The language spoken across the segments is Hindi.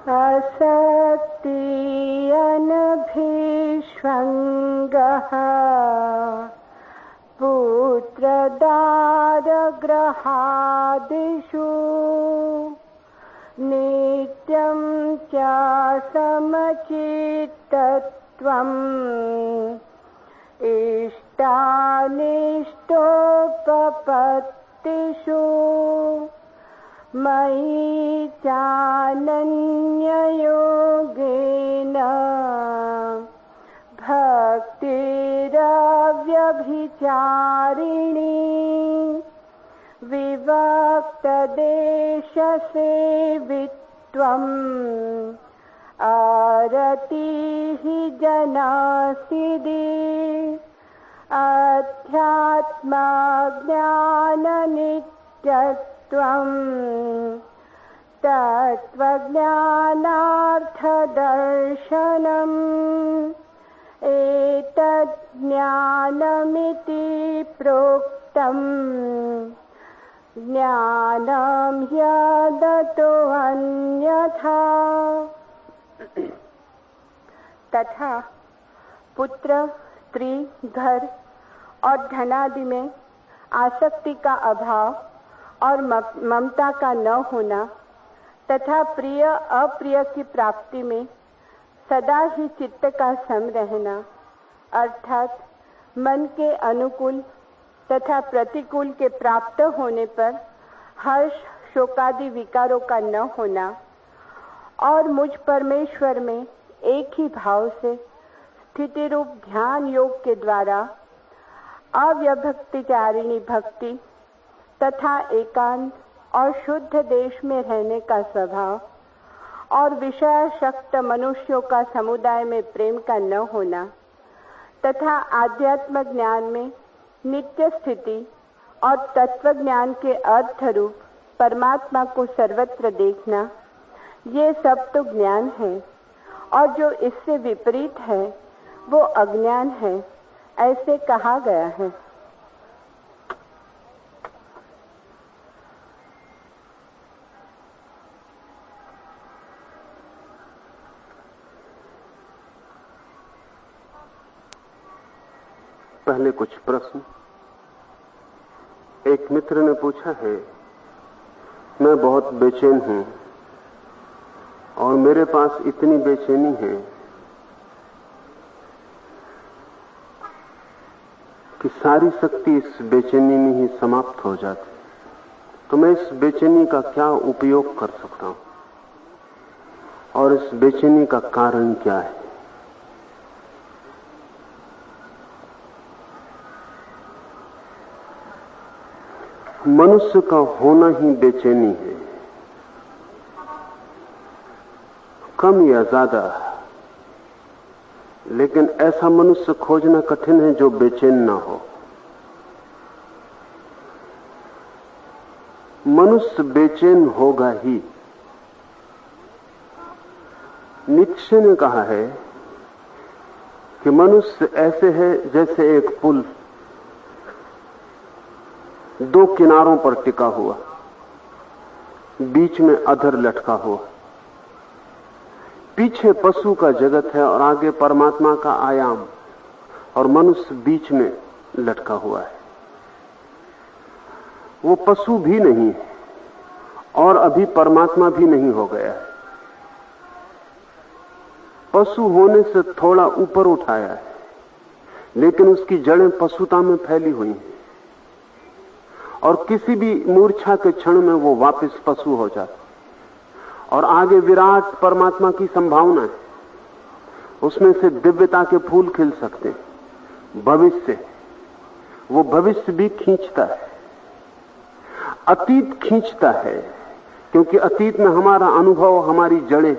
असक्ति अनभिष्वङ्गः पुत्रदारगृहादिषु नित्यं च समचित्तत्वम् इष्टानिष्टोपपत्तिषु मयि चानन्ययोगेन भक्तिरव्यभिचारिणी विवक्तदेशसेवित्वम् आरतिः जनासिदि अध्यात्मज्ञाननित्यत्वम् तत्त्वज्ञानार्थदर्शनम् एतज्ज्ञानमिति प्रोक्तम् ज्ञानं ह्यदतोऽन्यथा। तथा पुत्र, स्त्री, घर और धनादि में आसक्ति का अभाव और ममता का न होना तथा प्रिय अप्रिय की प्राप्ति में सदा ही चित्त का सम रहना, अर्थात मन के अनुकूल तथा प्रतिकूल के प्राप्त होने पर हर्ष शोकादि विकारों का न होना और मुझ परमेश्वर में एक ही भाव से स्थिति रूप ध्यान योग के द्वारा अव्यभक्तिचारिणी भक्ति तथा एकांत और शुद्ध देश में रहने का स्वभाव और विषयासक्त मनुष्यों का समुदाय में प्रेम का न होना तथा आध्यात्म ज्ञान में नित्य स्थिति और तत्व ज्ञान के अर्थ रूप परमात्मा को सर्वत्र देखना, ये सब तो ज्ञान है और जो इससे विपरीत है वो अज्ञान है, ऐसे कहा गया है। पहले कुछ प्रश्न। एक मित्र ने पूछा है, मैं बहुत बेचैन हूं और मेरे पास इतनी बेचैनी है कि सारी शक्ति इस बेचैनी में ही समाप्त हो जाती, तो मैं इस बेचैनी का क्या उपयोग कर सकता हूं और इस बेचैनी का कारण क्या है? मनुष्य का होना ही बेचैनी है, कम या ज्यादा, लेकिन ऐसा मनुष्य खोजना कठिन है जो बेचैन ना हो। मनुष्य बेचैन होगा ही। नीत्शे ने कहा है कि मनुष्य ऐसे है जैसे एक पुल दो किनारों पर टिका हुआ, बीच में अधर लटका हुआ। पीछे पशु का जगत है और आगे परमात्मा का आयाम, और मनुष्य बीच में लटका हुआ है। वो पशु भी नहीं है और अभी परमात्मा भी नहीं हो गया है। पशु होने से थोड़ा ऊपर उठाया है, लेकिन उसकी जड़ें पशुता में फैली हुई हैं और किसी भी मूर्छा के क्षण में वो वापस पशु हो जाता। और आगे विराट परमात्मा की संभावना है, उसमें से दिव्यता के फूल खिल सकते हैं। भविष्य, वो भविष्य भी खींचता है, अतीत खींचता है, क्योंकि अतीत में हमारा अनुभव, हमारी जड़ें,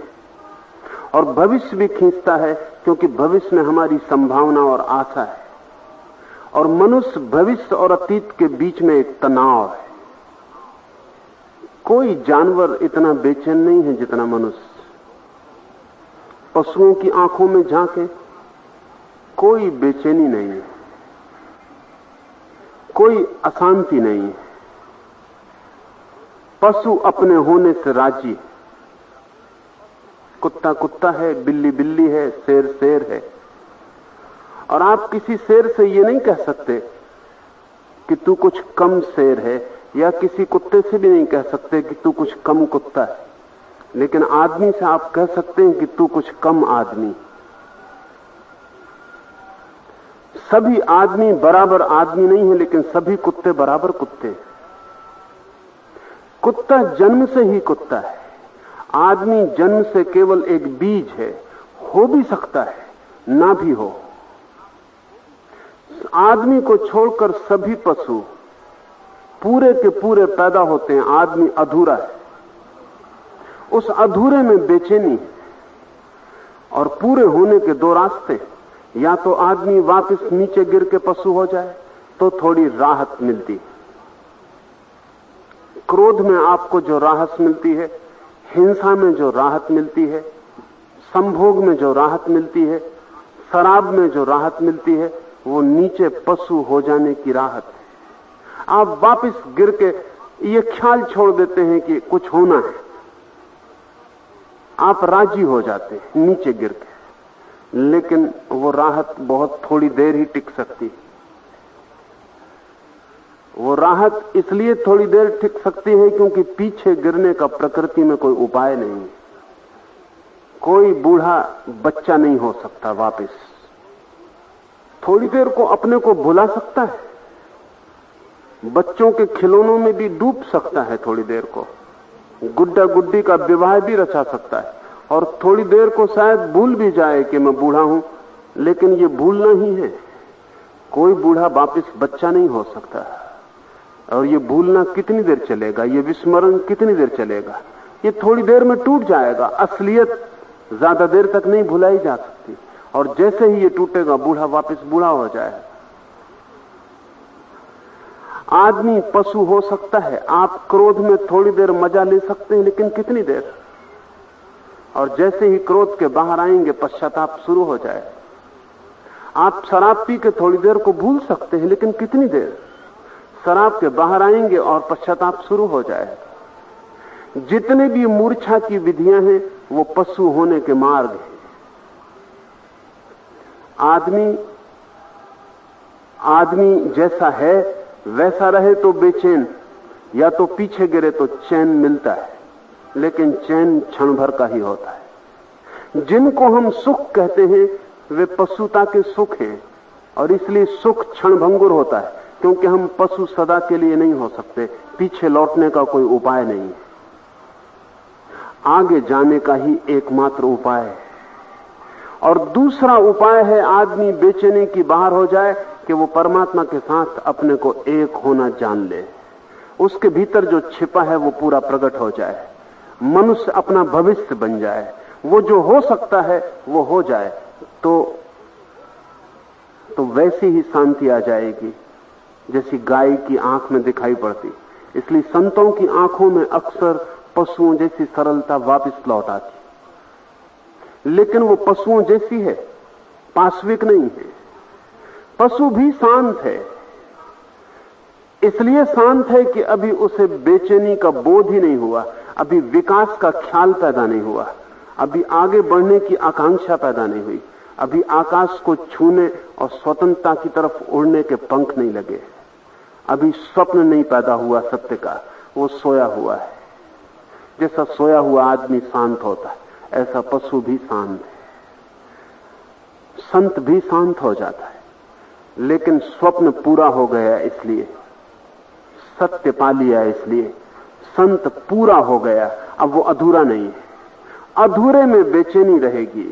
और भविष्य भी खींचता है क्योंकि भविष्य में हमारी संभावना और आशा है। और मनुष्य भविष्य और अतीत के बीच में एक तनाव है। कोई जानवर इतना बेचैन नहीं है जितना मनुष्य। पशुओं की आंखों में झांके, कोई बेचैनी नहीं है, कोई अशांति नहीं है। पशु अपने होने से राजी, कुत्ता कुत्ता है, बिल्ली बिल्ली है, शेर शेर है। और आप किसी शेर से ये नहीं कह सकते कि तू कुछ कम शेर है, या किसी कुत्ते से भी नहीं कह सकते कि तू कुछ कम कुत्ता है। लेकिन आदमी से आप कह सकते हैं कि तू कुछ कम आदमी। सभी आदमी बराबर आदमी नहीं है, लेकिन सभी कुत्ते बराबर कुत्ते हैं। कुत्ता जन्म से ही कुत्ता है, आदमी जन्म से केवल एक बीज है। हो भी सकता है, ना भी हो। आदमी को छोड़कर सभी पशु पूरे के पूरे पैदा होते हैं। आदमी अधूरा है, उस अधूरे में बेचैनी है। और पूरे होने के दो रास्ते, या तो आदमी वापस नीचे गिर के पशु हो जाए तो थोड़ी राहत मिलती। क्रोध में आपको जो राहत मिलती है, हिंसा में जो राहत मिलती है, संभोग में जो राहत मिलती है, शराब में जो राहत मिलती है, वो नीचे पशु हो जाने की राहत है। आप वापस गिर के ये ख्याल छोड़ देते हैं कि कुछ होना है, आप राजी हो जाते हैं नीचे गिर के। लेकिन वो राहत बहुत थोड़ी देर ही टिक सकती है। वो राहत इसलिए थोड़ी देर टिक सकती है क्योंकि पीछे गिरने का प्रकृति में कोई उपाय नहीं है। कोई बूढ़ा बच्चा नहीं हो सकता वापस। थोड़ी देर को अपने को भुला सकता है, बच्चों के खिलौनों में भी डूब सकता है, थोड़ी देर को गुड्डा गुड्डी का विवाह भी रचा सकता है, और थोड़ी देर को शायद भूल भी जाए कि मैं बूढ़ा हूं। लेकिन ये भूलना ही है। कोई बूढ़ा वापस बच्चा नहीं हो सकता। और ये भूलना कितनी देर चलेगा, ये विस्मरण कितनी देर चलेगा? ये थोड़ी देर में टूट जाएगा। असलियत ज्यादा देर तक नहीं भुलाई जा सकती। और जैसे ही ये टूटेगा, बूढ़ा वापस बूढ़ा हो जाएगा। आदमी पशु हो सकता है। आप क्रोध में थोड़ी देर मजा ले सकते हैं, लेकिन कितनी देर? और जैसे ही क्रोध के बाहर आएंगे, पश्चाताप शुरू हो जाए। आप शराब पी के थोड़ी देर को भूल सकते हैं, लेकिन कितनी देर? शराब के बाहर आएंगे और पश्चाताप शुरू हो जाए। जितने भी मूर्छा की विधियां हैं, वो पशु होने के मार्ग हैं। आदमी जैसा है वैसा रहे तो बेचैन, या तो पीछे गिरे तो चैन मिलता है, लेकिन चैन क्षण भर का ही होता है। जिनको हम सुख कहते हैं, वे पशुता के सुख हैं, और इसलिए सुख क्षणभंगुर होता है, क्योंकि हम पशु सदा के लिए नहीं हो सकते। पीछे लौटने का कोई उपाय नहीं है, आगे जाने का ही एकमात्र उपाय है। और दूसरा उपाय है, आदमी बेचैनी की बाहर हो जाए कि वो परमात्मा के साथ अपने को एक होना जान ले। उसके भीतर जो छिपा है वो पूरा प्रकट हो जाए। मनुष्य अपना भविष्य बन जाए। वो जो हो सकता है वो हो जाए, तो वैसी ही शांति आ जाएगी जैसी गाय की आंख में दिखाई पड़ती। इसलिए संतों की आंखों में अक्सर पशुओं जैसी सरलता वापस लौट आती, लेकिन वो पशुओं जैसी है, पाशविक नहीं है। पशु भी शांत है, इसलिए शांत है कि अभी उसे बेचैनी का बोध ही नहीं हुआ, अभी विकास का ख्याल पैदा नहीं हुआ, अभी आगे बढ़ने की आकांक्षा पैदा नहीं हुई, अभी आकाश को छूने और स्वतंत्रता की तरफ उड़ने के पंख नहीं लगे, अभी स्वप्न नहीं पैदा हुआ सत्य का, वो सोया हुआ है। जैसा सोया हुआ आदमी शांत होता है, ऐसा पशु भी शांत है। संत भी शांत हो जाता है, लेकिन स्वप्न पूरा हो गया, इसलिए सत्य पा लिया, इसलिए संत पूरा हो गया। अब वो अधूरा नहीं है। अधूरे में बेचैनी रहेगी।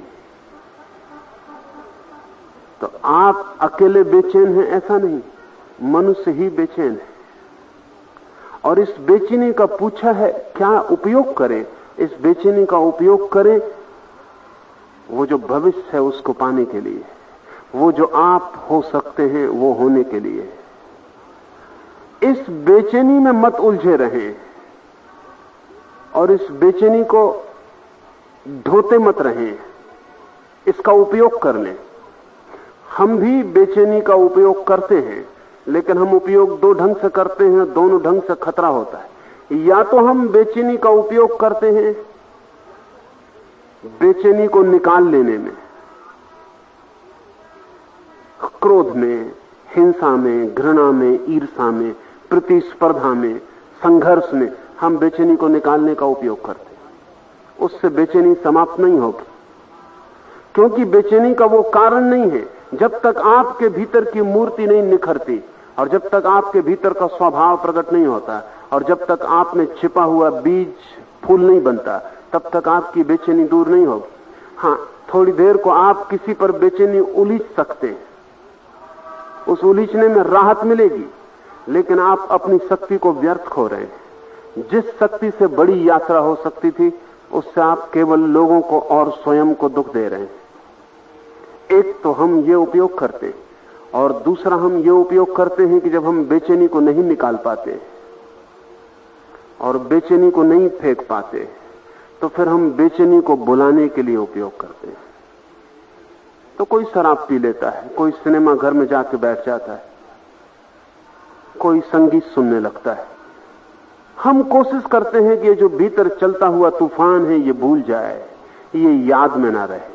तो आप अकेले बेचैन हैं ऐसा नहीं, मनुष्य ही बेचैन है। और इस बेचैनी का पूछा है क्या उपयोग करें? इस बेचैनी का उपयोग करें वो जो भविष्य है उसको पाने के लिए, वो जो आप हो सकते हैं वो होने के लिए। इस बेचैनी में मत उलझे रहें और इस बेचैनी को ढोते मत रहें, इसका उपयोग कर लें। हम भी बेचैनी का उपयोग करते हैं, लेकिन हम उपयोग दो ढंग से करते हैं, दोनों ढंग से खतरा होता है। या तो हम बेचैनी का उपयोग करते हैं बेचैनी को निकाल लेने में, क्रोध में, हिंसा में, घृणा में, ईर्ष्या में, प्रतिस्पर्धा में, संघर्ष में हम बेचैनी को निकालने का उपयोग करते हैं। उससे बेचैनी समाप्त नहीं होगी, क्योंकि बेचैनी का वो कारण नहीं है जब तक आपके भीतर की मूर्ति नहीं निखरती, और जब तक आपके भीतर का स्वभाव प्रकट नहीं होता, और जब तक आप में छिपा हुआ बीज फूल नहीं बनता, तब तक आपकी बेचैनी दूर नहीं होगी। हाँ, थोड़ी देर को आप किसी पर बेचैनी उलीझ सकते हैं, उस उलीझने में राहत मिलेगी, लेकिन आप अपनी शक्ति को व्यर्थ खो रहे हैं। जिस शक्ति से बड़ी यात्रा हो सकती थी, उससे आप केवल लोगों को और स्वयं को दुख दे रहे हैं। एक तो हम ये उपयोग करते हैं, और दूसरा हम ये उपयोग करते हैं कि जब हम बेचैनी को नहीं निकाल पाते और बेचैनी को नहीं फेंक पाते, तो फिर हम बेचैनी को बुलाने के लिए उपयोग करते हैं। तो कोई शराब पी लेता है, कोई सिनेमा घर में जाके बैठ जाता है, कोई संगीत सुनने लगता है। हम कोशिश करते हैं कि ये जो भीतर चलता हुआ तूफान है ये भूल जाए, ये याद में ना रहे।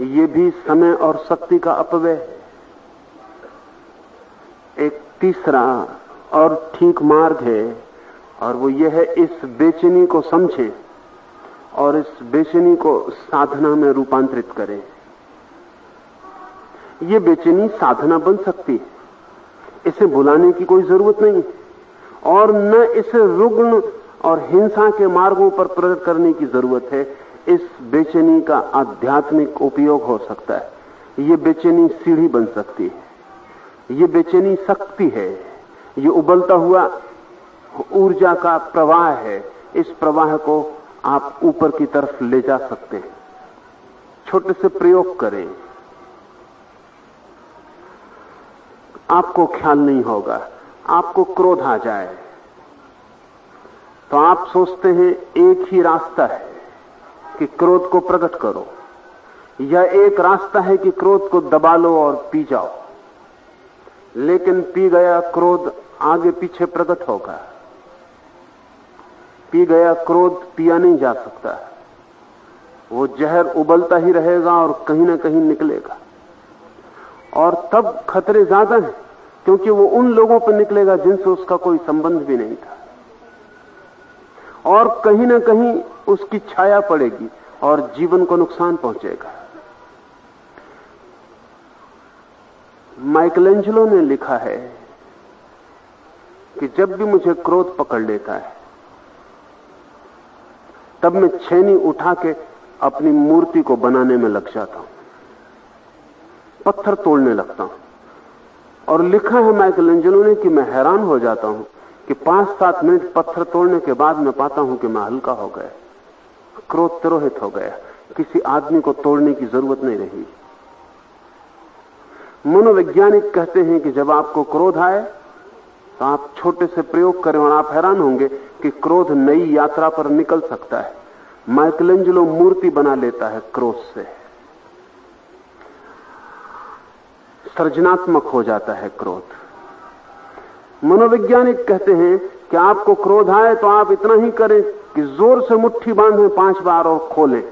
ये भी समय और शक्ति का अपव्यय है। एक तीसरा और ठीक मार्ग है, और वो ये है इस बेचैनी को समझें और इस बेचैनी को साधना में रूपांतरित करें। ये बेचैनी साधना बन सकती है, इसे बुलाने की कोई जरूरत नहीं, और न इसे रुग्ण और हिंसा के मार्गों पर प्रकट करने की जरूरत है। इस बेचैनी का आध्यात्मिक उपयोग हो सकता है। ये बेचैनी सीढ़ी बन सकती है, ये बेचैनी शक्ति है, ये उबलता हुआ ऊर्जा का प्रवाह है। इस प्रवाह को आप ऊपर की तरफ ले जा सकते हैं। छोटे से प्रयोग करें, आपको ख्याल नहीं होगा। आपको क्रोध आ जाए तो आप सोचते हैं एक ही रास्ता है कि क्रोध को प्रकट करो, या एक रास्ता है कि क्रोध को दबा लो और पी जाओ। लेकिन पी गया क्रोध आगे पीछे प्रकट होगा। पी गया क्रोध पिया नहीं जा सकता, वो जहर उबलता ही रहेगा और कहीं ना कहीं निकलेगा। और तब खतरे ज्यादा हैं, क्योंकि वो उन लोगों पर निकलेगा जिनसे उसका कोई संबंध भी नहीं था, और कहीं ना कहीं उसकी छाया पड़ेगी और जीवन को नुकसान पहुंचेगा। माइकलएंजेलो ने लिखा है कि जब भी मुझे क्रोध पकड़ लेता है, तब मैं छेनी उठा के अपनी मूर्ति को बनाने में लग जाता हूं, पत्थर तोड़ने लगता हूं। और लिखा है माइकलएंजेलो ने कि मैं हैरान हो जाता हूं कि 5-7 मिनट पत्थर तोड़ने के बाद मैं पाता हूं कि मैं हल्का हो गया, क्रोध तिरोहित हो गया, किसी आदमी को तोड़ने की जरूरत नहीं रही। मनोवैज्ञानिक कहते हैं कि जब आपको क्रोध आए तो आप छोटे से प्रयोग करें और आप हैरान होंगे कि क्रोध नई यात्रा पर निकल सकता है। माइकलएंजेलो मूर्ति बना लेता है क्रोध से, सृजनात्मक हो जाता है क्रोध। मनोवैज्ञानिक कहते हैं कि आपको क्रोध आए तो आप इतना ही करें कि जोर से मुट्ठी बांधें 5 बार और खोलें,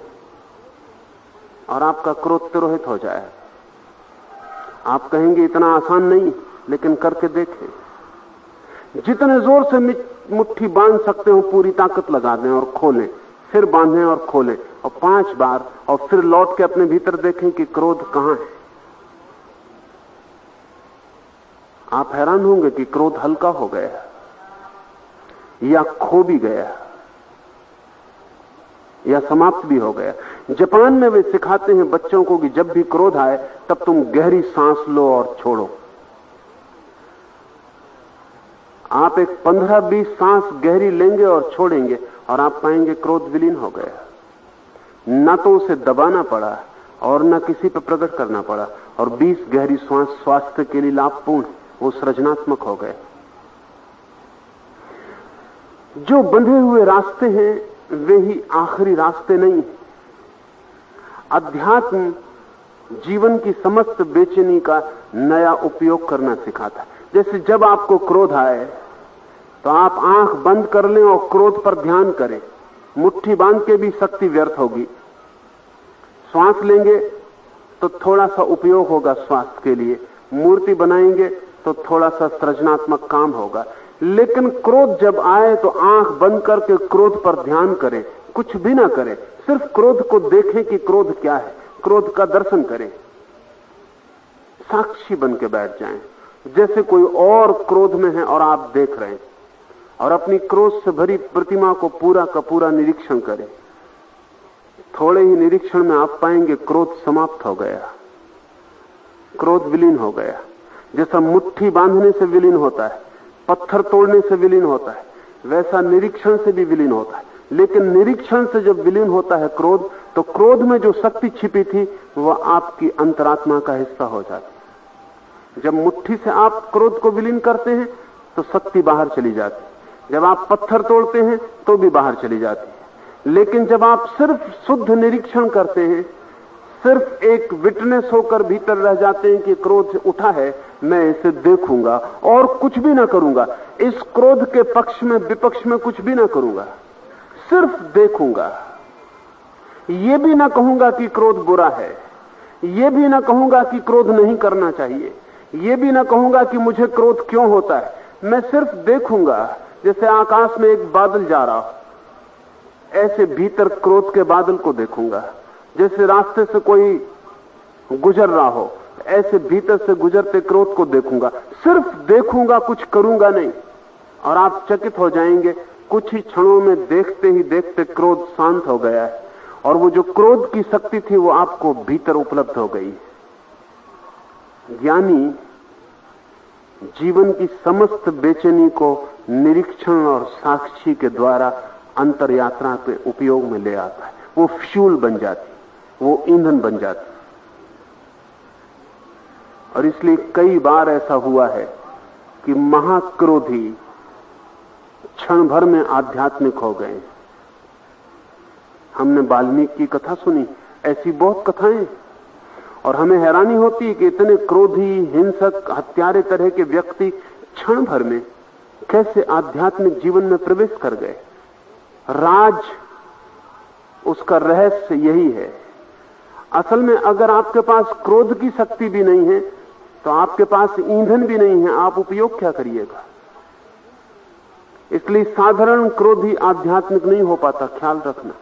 और आपका क्रोध तिरोहित हो जाए। आप कहेंगे इतना आसान नहीं, लेकिन करके देखें। जितने जोर से मुट्ठी बांध सकते हो पूरी ताकत लगा दें और खोलें, फिर बांधें और खोलें, और 5 बार, और फिर लौट के अपने भीतर देखें कि क्रोध कहां है। आप हैरान होंगे कि क्रोध हल्का हो गया या खो भी गया या समाप्त भी हो गया। जापान में वे सिखाते हैं बच्चों को कि जब भी क्रोध आए तब तुम गहरी सांस लो और छोड़ो। आप एक 15-20 सांस गहरी लेंगे और छोड़ेंगे और आप पाएंगे क्रोध विलीन हो गया। न तो उसे दबाना पड़ा और न किसी पर प्रकट करना पड़ा, और 20 गहरी सांस स्वास्थ्य के लिए लाभपूर्ण, वो सृजनात्मक हो गए। जो बंधे हुए रास्ते हैं वे ही आखिरी रास्ते नहीं। अध्यात्म जीवन की समस्त बेचैनी का नया उपयोग करना सिखाता है। जैसे जब आपको क्रोध आए तो आप आंख बंद कर लें और क्रोध पर ध्यान करें मुट्ठी बांध के भी शक्ति व्यर्थ होगी। श्वास लेंगे तो थोड़ा सा उपयोग होगा स्वास्थ्य के लिए, मूर्ति बनाएंगे तो थोड़ा सा सृजनात्मक काम होगा। लेकिन क्रोध जब आए तो आंख बंद करके क्रोध पर ध्यान करें, कुछ भी ना करें, सिर्फ क्रोध को देखें कि क्रोध क्या है, क्रोध का दर्शन करें, साक्षी बन के बैठ जाएं, जैसे कोई और क्रोध में है और आप देख रहे हैं, और अपनी क्रोध से भरी प्रतिमा को पूरा का पूरा निरीक्षण करें। थोड़े ही निरीक्षण में आप पाएंगे क्रोध समाप्त हो गया, क्रोध विलीन हो गया। जैसा मुट्ठी बांधने से विलीन होता है, पत्थर तोड़ने से विलीन होता है, वैसा निरीक्षण से भी विलीन होता है। लेकिन निरीक्षण से जब विलीन होता है क्रोध, तो क्रोध में जो शक्ति छिपी थी वह आपकी अंतरात्मा का हिस्सा हो जाती है। जब मुट्ठी से आप क्रोध को विलीन करते हैं तो शक्ति बाहर चली जाती है, जब आप पत्थर तोड़ते हैं तो भी बाहर चली जाती है। लेकिन जब आप सिर्फ शुद्ध निरीक्षण करते हैं, सिर्फ एक विटनेस होकर भीतर रह जाते हैं कि क्रोध उठा है, मैं इसे देखूंगा और कुछ भी ना करूंगा, इस क्रोध के पक्ष में विपक्ष में कुछ भी ना करूंगा, सिर्फ देखूंगा। ये भी ना कहूंगा कि क्रोध बुरा है, ये भी ना कहूंगा कि क्रोध नहीं करना चाहिए, ये भी ना कहूंगा कि मुझे क्रोध क्यों होता है, मैं सिर्फ देखूंगा। जैसे आकाश में एक बादल जा रहा हो, ऐसे भीतर क्रोध के बादल को देखूंगा। जैसे रास्ते से कोई गुजर रहा हो, ऐसे भीतर से गुजरते क्रोध को देखूंगा, सिर्फ देखूंगा, कुछ करूंगा नहीं। और आप चकित हो जाएंगे, कुछ ही क्षणों में देखते ही देखते क्रोध शांत हो गया है, और वो जो क्रोध की शक्ति थी वो आपको भीतर उपलब्ध हो गई। ज्ञानी जीवन की समस्त बेचैनी को निरीक्षण और साक्षी के द्वारा अंतर यात्रा के उपयोग में ले आता है। वो फ्यूल बन जाती, वो ईंधन बन जाती। और इसलिए कई बार ऐसा हुआ है कि महाक्रोधी क्षण भर में आध्यात्मिक हो गए। हमने वाल्मीकि की कथा सुनी, ऐसी बहुत कथाएं, और हमें हैरानी होती है कि इतने क्रोधी, हिंसक, हत्यारे तरह के व्यक्ति क्षण भर में कैसे आध्यात्मिक जीवन में प्रवेश कर गए। राज, उसका रहस्य यही है। असल में अगर आपके पास क्रोध की शक्ति भी नहीं है तो आपके पास ईंधन भी नहीं है, आप उपयोग क्या करिएगा। इसलिए साधारण क्रोधी आध्यात्मिक नहीं हो पाता, ख्याल रखना।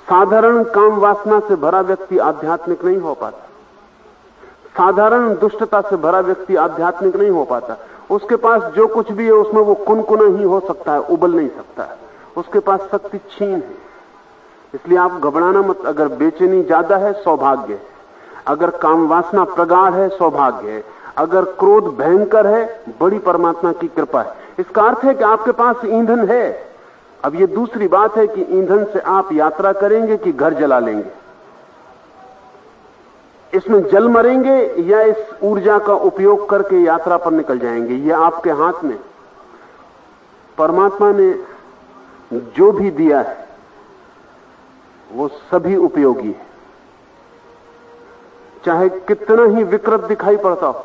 साधारण काम वासना से भरा व्यक्ति आध्यात्मिक नहीं हो पाता, साधारण दुष्टता से भरा व्यक्ति आध्यात्मिक नहीं हो पाता। उसके पास जो कुछ भी है उसमें वो कुनकुना ही हो सकता है, उबल नहीं सकता है, उसके पास शक्ति छीन है। इसलिए आप घबराना मत। अगर बेचैनी ज्यादा है, सौभाग्य है। अगर काम वासना प्रगाढ़ है, सौभाग्य है। अगर क्रोध भयंकर है, बड़ी परमात्मा की कृपा है। इसका अर्थ है कि आपके पास ईंधन है। अब ये दूसरी बात है कि ईंधन से आप यात्रा करेंगे कि घर जला लेंगे, इसमें जल मरेंगे या इस ऊर्जा का उपयोग करके यात्रा पर निकल जाएंगे, ये आपके हाथ में। परमात्मा ने जो भी दिया है वो सभी उपयोगी है, चाहे कितना ही विकृत दिखाई पड़ता हो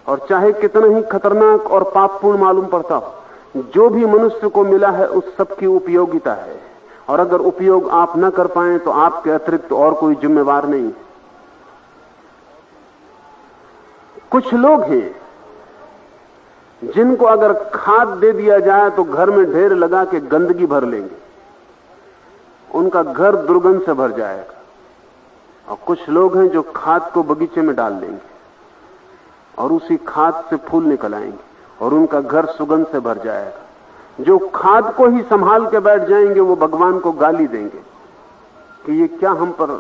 और चाहे कितना ही खतरनाक और पापपूर्ण मालूम पड़ता हो, जो भी मनुष्य को मिला है उस सब की उपयोगिता है। और अगर उपयोग आप न कर पाए तो आपके अतिरिक्त और कोई जिम्मेवार नहीं है। कुछ लोग हैं जिनको अगर खाद दे दिया जाए तो घर में ढेर लगा के गंदगी भर लेंगे, उनका घर दुर्गंध से भर जाएगा। और कुछ लोग हैं जो खाद को बगीचे में डाल देंगे और उसी खाद से फूल निकल आएंगे और उनका घर सुगंध से भर जाएगा। जो खाद को ही संभाल के बैठ जाएंगे वो भगवान को गाली देंगे कि ये क्या हम पर,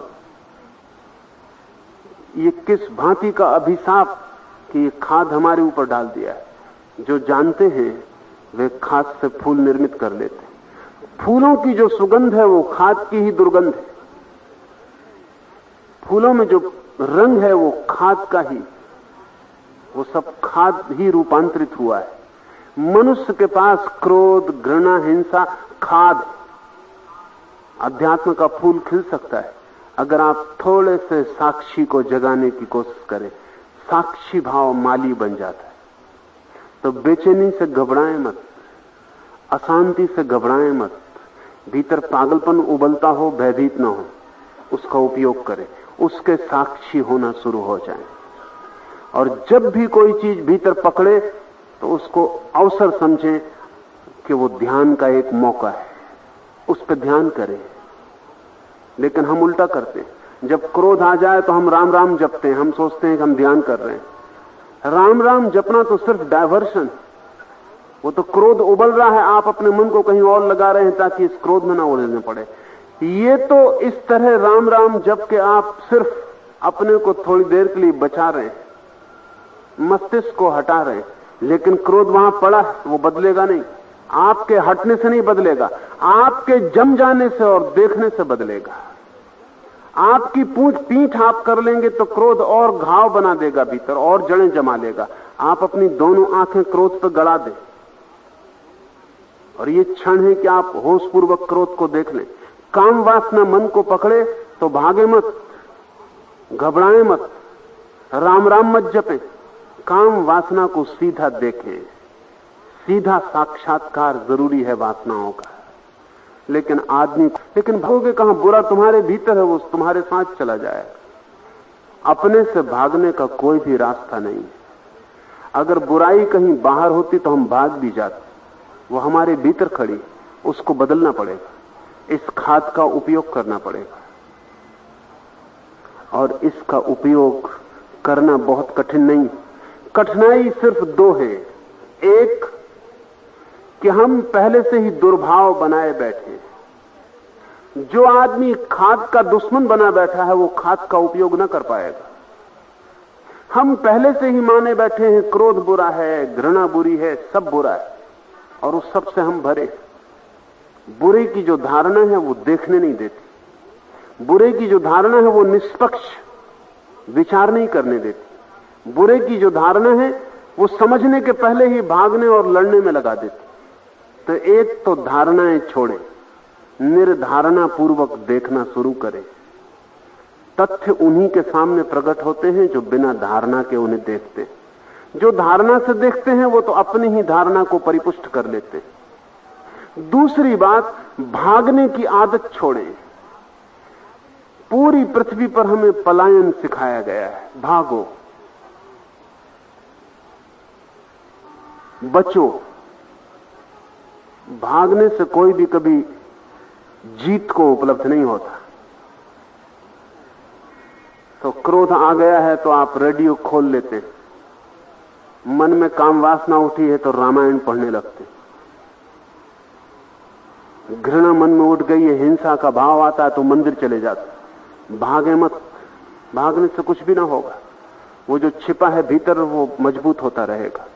ये किस भांति का अभिशाप कि ये खाद हमारे ऊपर डाल दिया है। जो जानते हैं वे खाद से फूल निर्मित कर लेते हैं। फूलों की जो सुगंध है वो खाद की ही दुर्गंध है। फूलों में जो रंग है वो खाद का ही, वो सब खाद ही रूपांतरित हुआ है। मनुष्य के पास क्रोध, घृणा, हिंसा खाद। अध्यात्म का फूल खिल सकता है अगर आप थोड़े से साक्षी को जगाने की कोशिश करें। साक्षी भाव माली बन जाता है। तो बेचैनी से घबराएं मत, अशांति से घबराएं मत। भीतर पागलपन उबलता हो, भयभीत ना हो, उसका उपयोग करें, उसके साक्षी होना शुरू हो जाए। और जब भी कोई चीज भीतर पकड़े तो उसको अवसर समझें कि वो ध्यान का एक मौका है, उस पर ध्यान करें। लेकिन हम उल्टा करते हैं, जब क्रोध आ जाए तो हम राम राम जपते हैं, हम सोचते हैं कि हम ध्यान कर रहे हैं। राम राम जपना तो सिर्फ डायवर्शन, वो तो क्रोध उबल रहा है, आप अपने मन को कहीं और लगा रहे हैं ताकि इस क्रोध में ना उलझने पड़े। ये तो इस तरह राम राम जप के आप सिर्फ अपने को थोड़ी देर के लिए बचा रहे हैं, मस्तिष्क को हटा रहे हैं, लेकिन क्रोध वहां पड़ा है, वो बदलेगा नहीं। आपके हटने से नहीं बदलेगा, आपके जम जाने से और देखने से बदलेगा। आपकी पीठ आप कर लेंगे तो क्रोध और घाव बना देगा भीतर, और जड़ें जमा लेगा। आप अपनी दोनों आंखें क्रोध पर गड़ा दें, और ये क्षण है कि आप होशपूर्वक क्रोध को देख लें। काम वासना मन को पकड़े तो भागे मत, घबराएं मत, राम राम मत जपें, काम वासना को सीधा देखें। सीधा साक्षात्कार जरूरी है वासनाओं का। लेकिन भागोगे कहां? बुरा तुम्हारे भीतर है, वो तुम्हारे साथ चला जाएगा। अपने से भागने का कोई भी रास्ता नहीं। अगर बुराई कहीं बाहर होती तो हम भाग भी जाते, वो हमारे भीतर खड़ी, उसको बदलना पड़ेगा, इस खाद का उपयोग करना पड़ेगा। और इसका उपयोग करना बहुत कठिन नहीं। कठिनाई सिर्फ दो है। एक कि हम पहले से ही दुर्भाव बनाए बैठे। जो आदमी खाद का दुश्मन बना बैठा है वो खाद का उपयोग न कर पाएगा। हम पहले से ही माने बैठे हैं क्रोध बुरा है, घृणा बुरी है, सब बुरा है, और उस सब से हम भरे। बुरे की जो धारणा है वो देखने नहीं देती। बुरे की जो धारणा है वो निष्पक्ष विचार नहीं करने देती। बुरे की जो धारणा है वो समझने के पहले ही भागने और लड़ने में लगा देती। तो एक तो धारणाएं छोड़े, निर्धारणा पूर्वक देखना शुरू करें। तथ्य उन्हीं के सामने प्रकट होते हैं जो बिना धारणा के उन्हें देखते। जो धारणा से देखते हैं वो तो अपनी ही धारणा को परिपुष्ट कर लेते हैं। दूसरी बात, भागने की आदत छोड़ें। पूरी पृथ्वी पर हमें पलायन सिखाया गया है, भागो, बचो। भागने से कोई भी कभी जीत को उपलब्ध नहीं होता। तो क्रोध आ गया है तो आप रेडियो खोल लेते हैं, मन में काम वासना उठी है तो रामायण पढ़ने लगते। घृणा मन में उठ गई है, हिंसा का भाव आता है तो मंदिर चले जाते। भागे मत, भागने से कुछ भी ना होगा। वो जो छिपा है भीतर वो मजबूत होता रहेगा।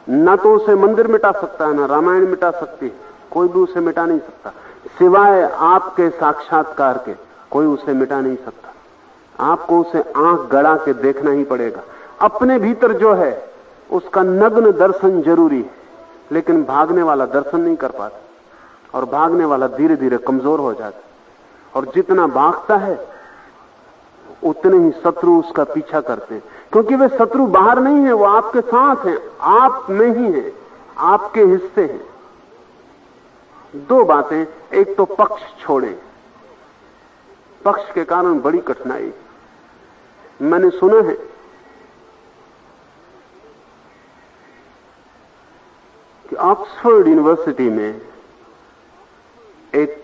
न तो उसे मंदिर मिटा सकता है, ना रामायण मिटा सकती है, कोई भी उसे मिटा नहीं सकता। सिवाय आपके साक्षात्कार के कोई उसे मिटा नहीं सकता। आपको उसे आंख गड़ा के देखना ही पड़ेगा। अपने भीतर जो है उसका नग्न दर्शन जरूरी है, लेकिन भागने वाला दर्शन नहीं कर पाता, और भागने वाला धीरे धीरे कमजोर हो जाता। और जितना भागता है उतने ही शत्रु उसका पीछा करते हैं, क्योंकि वे शत्रु बाहर नहीं है, वो आपके साथ हैं, आप में ही है, आपके हिस्से हैं। दो बातें, एक तो पक्ष छोड़ें। पक्ष के कारण बड़ी कठिनाई। मैंने सुना है कि ऑक्सफोर्ड यूनिवर्सिटी में एक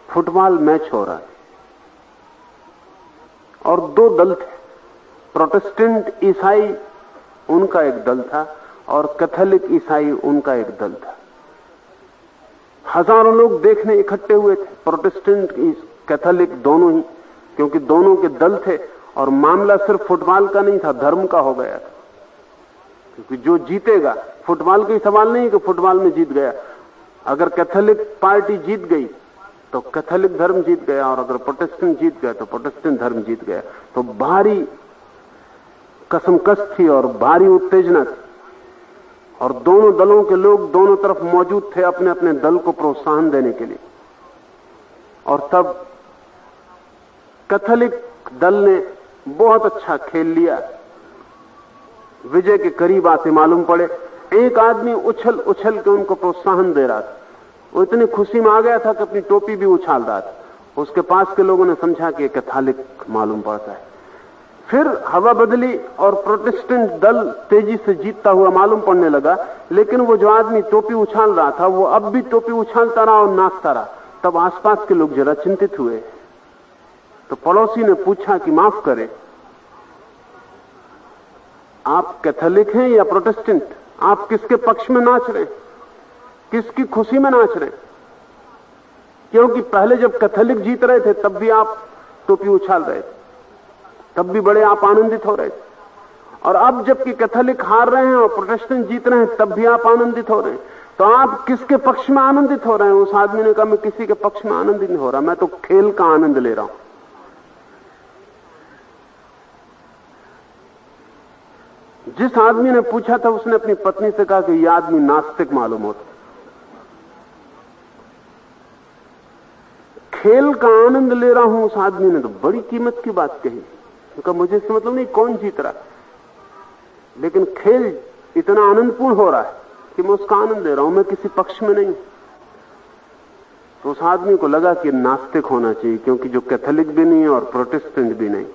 फुटबॉल मैच हो रहा है और दो दल थे। प्रोटेस्टेंट ईसाई उनका एक दल था और कैथोलिक ईसाई उनका एक दल था। हजारों लोग देखने इकट्ठे हुए थे, प्रोटेस्टेंट कैथोलिक दोनों ही, क्योंकि दोनों के दल थे। और मामला सिर्फ फुटबॉल का नहीं था, धर्म का हो गया था। क्योंकि जो जीतेगा, फुटबॉल का ही सवाल नहीं कि फुटबॉल में जीत गया। अगर कैथोलिक पार्टी जीत गई तो कैथोलिक धर्म जीत गया, और अगर प्रोटेस्टेंट जीत गया तो प्रोटेस्टेंट धर्म जीत गया। तो भारी कसमकस थी और भारी उत्तेजना थी, और दोनों दलों के लोग दोनों तरफ मौजूद थे अपने अपने दल को प्रोत्साहन देने के लिए। और तब कैथोलिक दल ने बहुत अच्छा खेल लिया, विजय के करीब आते मालूम पड़े। एक आदमी उछल उछल के उनको प्रोत्साहन दे रहा था, वो इतनी खुशी में आ गया था कि अपनी टोपी भी उछाल रहा था। उसके पास के लोगों ने समझा कि कैथोलिक मालूम पड़ता है। फिर हवा बदली और प्रोटेस्टेंट दल तेजी से जीतता हुआ मालूम पड़ने लगा, लेकिन वो जो आदमी टोपी उछाल रहा था वो अब भी टोपी उछालता रहा और नाचता रहा। तब आसपास के लोग जरा चिंतित हुए, तो पड़ोसी ने पूछा कि माफ करें, आप कैथोलिक हैं या प्रोटेस्टेंट? आप किसके पक्ष में नाच रहे हैं, किसकी खुशी में नाच रहे हैं? क्योंकि पहले जब कैथोलिक जीत रहे थे तब भी आप टोपी उछाल रहे थे, तब भी बड़े आप आनंदित हो रहे थे, और अब जबकि कैथोलिक हार रहे हैं और प्रोटेस्टेंट जीत रहे हैं तब भी आप आनंदित हो रहे हैं। तो आप किसके पक्ष में आनंदित हो रहे हैं? उस आदमी ने कहा, मैं किसी के पक्ष में आनंदित नहीं हो रहा, मैं तो खेल का आनंद ले रहा हूं। जिस आदमी ने पूछा था उसने अपनी पत्नी से कहा कि यह आदमी नास्तिक मालूम होता। खेल का आनंद ले रहा हूं, उस आदमी ने तो बड़ी कीमत की बात कही। उनका मुझे इससे मतलब नहीं कौन जीत रहा, लेकिन खेल इतना आनंदपूर्ण हो रहा है कि मैं उसका आनंद ले रहा हूं, मैं किसी पक्ष में नहीं। तो उस आदमी को लगा कि नास्तिक होना चाहिए, क्योंकि जो कैथोलिक भी नहीं है और प्रोटेस्टेंट भी नहीं।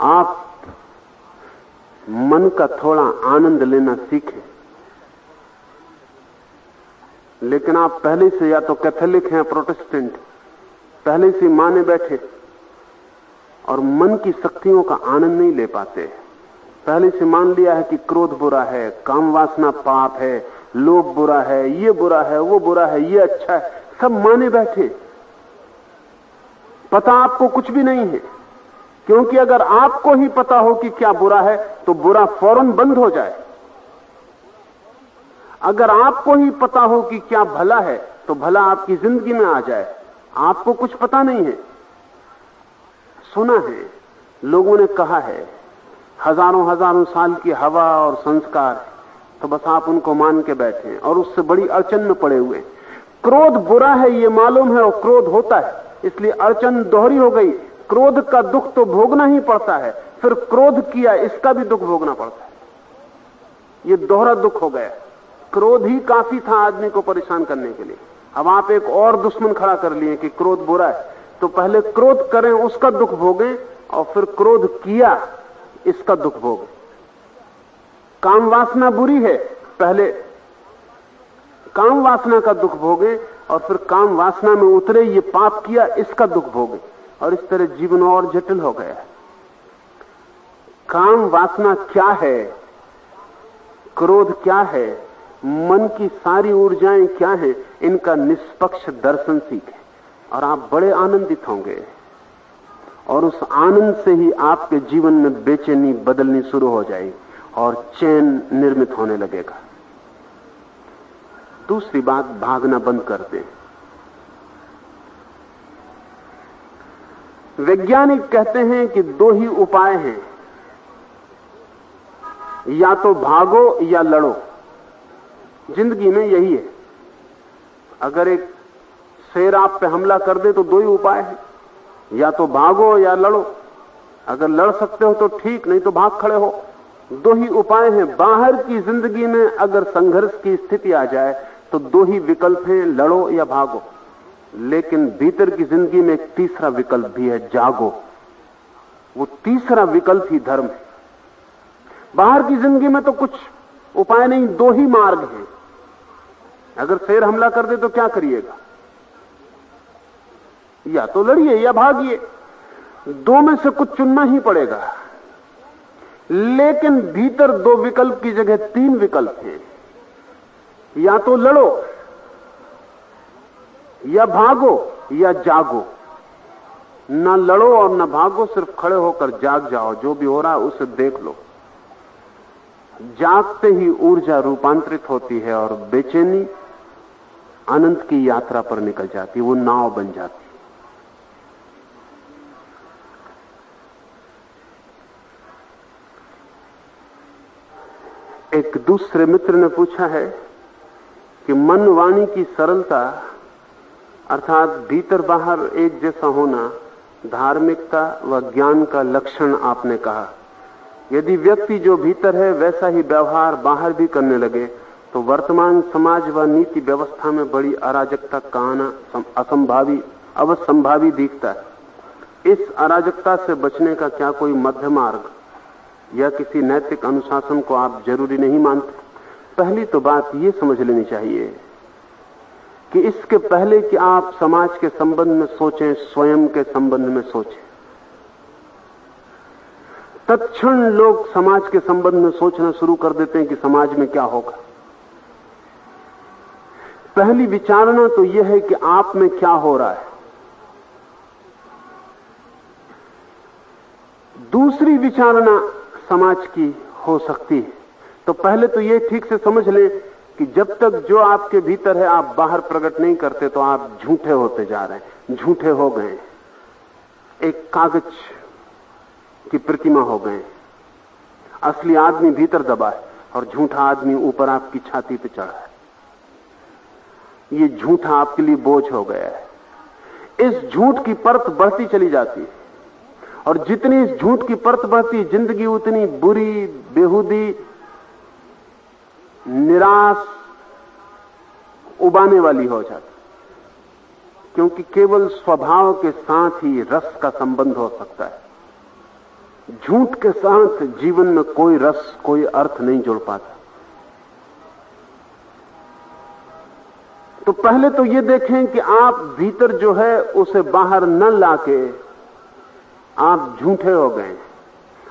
आप मन का थोड़ा आनंद लेना सीखें, लेकिन आप पहले से या तो कैथोलिक हैं प्रोटेस्टेंट, पहले से माने बैठे और मन की शक्तियों का आनंद नहीं ले पाते। पहले से मान लिया है कि क्रोध बुरा है, काम वासना पाप है, लोभ बुरा है, ये बुरा है, वो बुरा है, ये अच्छा है, सब माने बैठे। पता आपको कुछ भी नहीं है, क्योंकि अगर आपको ही पता हो कि क्या बुरा है तो बुरा फौरन बंद हो जाए। अगर आपको ही पता हो कि क्या भला है तो भला आपकी जिंदगी में आ जाए। आपको कुछ पता नहीं है। सुना है, लोगों ने कहा है, हजारों हजारों साल की हवा और संस्कार, तो बस आप उनको मान के बैठे हैं और उससे बड़ी अड़चन में पड़े हुए। क्रोध बुरा है ये मालूम है और क्रोध होता है, इसलिए अड़चन दोहरी हो गई। क्रोध का दुख तो भोगना ही पड़ता है, फिर क्रोध किया इसका भी दुख भोगना पड़ता है। ये दोहरा दुख हो गया। क्रोध ही काफी था आदमी को परेशान करने के लिए, अब आप एक और दुश्मन खड़ा कर लिए कि क्रोध बुरा है, तो पहले क्रोध करें उसका दुख भोगें और फिर क्रोध किया इसका दुख भोगें। काम वासना बुरी है, पहले काम वासना का दुख भोगें और फिर काम वासना में उतरे ये पाप किया इसका दुख भोगें, और इस तरह जीवन और जटिल हो गया। काम वासना क्या है, क्रोध क्या है, मन की सारी ऊर्जाएं क्या हैं, इनका निष्पक्ष दर्शन सीखें और आप बड़े आनंदित होंगे। और उस आनंद से ही आपके जीवन में बेचैनी बदलनी शुरू हो जाएगी और चैन निर्मित होने लगेगा। दूसरी बात, भागना बंद कर दें। वैज्ञानिक कहते हैं कि दो ही उपाय हैं, या तो भागो या लड़ो। जिंदगी में यही है। अगर एक शेर आप पे हमला कर दे तो दो ही उपाय है, या तो भागो या लड़ो। अगर लड़ सकते हो तो ठीक, नहीं तो भाग खड़े हो। दो ही उपाय हैं। बाहर की जिंदगी में अगर संघर्ष की स्थिति आ जाए तो दो ही विकल्प हैं, लड़ो या भागो। लेकिन भीतर की जिंदगी में एक तीसरा विकल्प भी है, जागो। वो तीसरा विकल्प ही धर्म है। बाहर की जिंदगी में तो कुछ उपाय नहीं, दो ही मार्ग हैं। अगर शेर हमला कर दे तो क्या करिएगा? या तो लड़िए या भागिए, दो में से कुछ चुनना ही पड़ेगा। लेकिन भीतर दो विकल्प की जगह तीन विकल्प हैं, या तो लड़ो या भागो या जागो। न लड़ो और न भागो, सिर्फ खड़े होकर जाग जाओ, जो भी हो रहा है उसे देख लो। जागते ही ऊर्जा रूपांतरित होती है और बेचैनी अनंत की यात्रा पर निकल जाती, वो नाव बन जाती। एक दूसरे मित्र ने पूछा है कि मन वाणी की सरलता अर्थात भीतर बाहर एक जैसा होना धार्मिकता व ज्ञान का लक्षण आपने कहा। यदि व्यक्ति जो भीतर है वैसा ही व्यवहार बाहर भी करने लगे तो वर्तमान समाज व नीति व्यवस्था में बड़ी अराजकता का आना अवसंभावी दिखता है। इस अराजकता से बचने का क्या कोई मध्य मार्ग या किसी नैतिक अनुशासन को आप जरूरी नहीं मानते? पहली तो बात ये समझ लेनी चाहिए कि इसके पहले कि आप समाज के संबंध में सोचें, स्वयं के संबंध में सोचें। तत्क्षण लोग समाज के संबंध में सोचना शुरू कर देते हैं कि समाज में क्या होगा। पहली विचारणा तो यह है कि आप में क्या हो रहा है। दूसरी विचारणा समाज की हो सकती है। तो पहले तो ये ठीक से समझ लें कि जब तक जो आपके भीतर है आप बाहर प्रकट नहीं करते तो आप झूठे होते जा रहे हैं, झूठे हो गए, एक कागज की प्रतिमा हो गए। असली आदमी भीतर दबा है और झूठा आदमी ऊपर आपकी छाती पे चढ़ा है। ये झूठा आपके लिए बोझ हो गया है। इस झूठ की परत बढ़ती चली जाती है और जितनी इस झूठ की परत बढ़ती जिंदगी उतनी बुरी, बेहूदी, निराश, उबाने वाली हो जाती, क्योंकि केवल स्वभाव के साथ ही रस का संबंध हो सकता है। झूठ के साथ जीवन में कोई रस, कोई अर्थ नहीं जुड़ पाता। तो पहले तो ये देखें कि आप भीतर जो है उसे बाहर न लाके आप झूठे हो गए,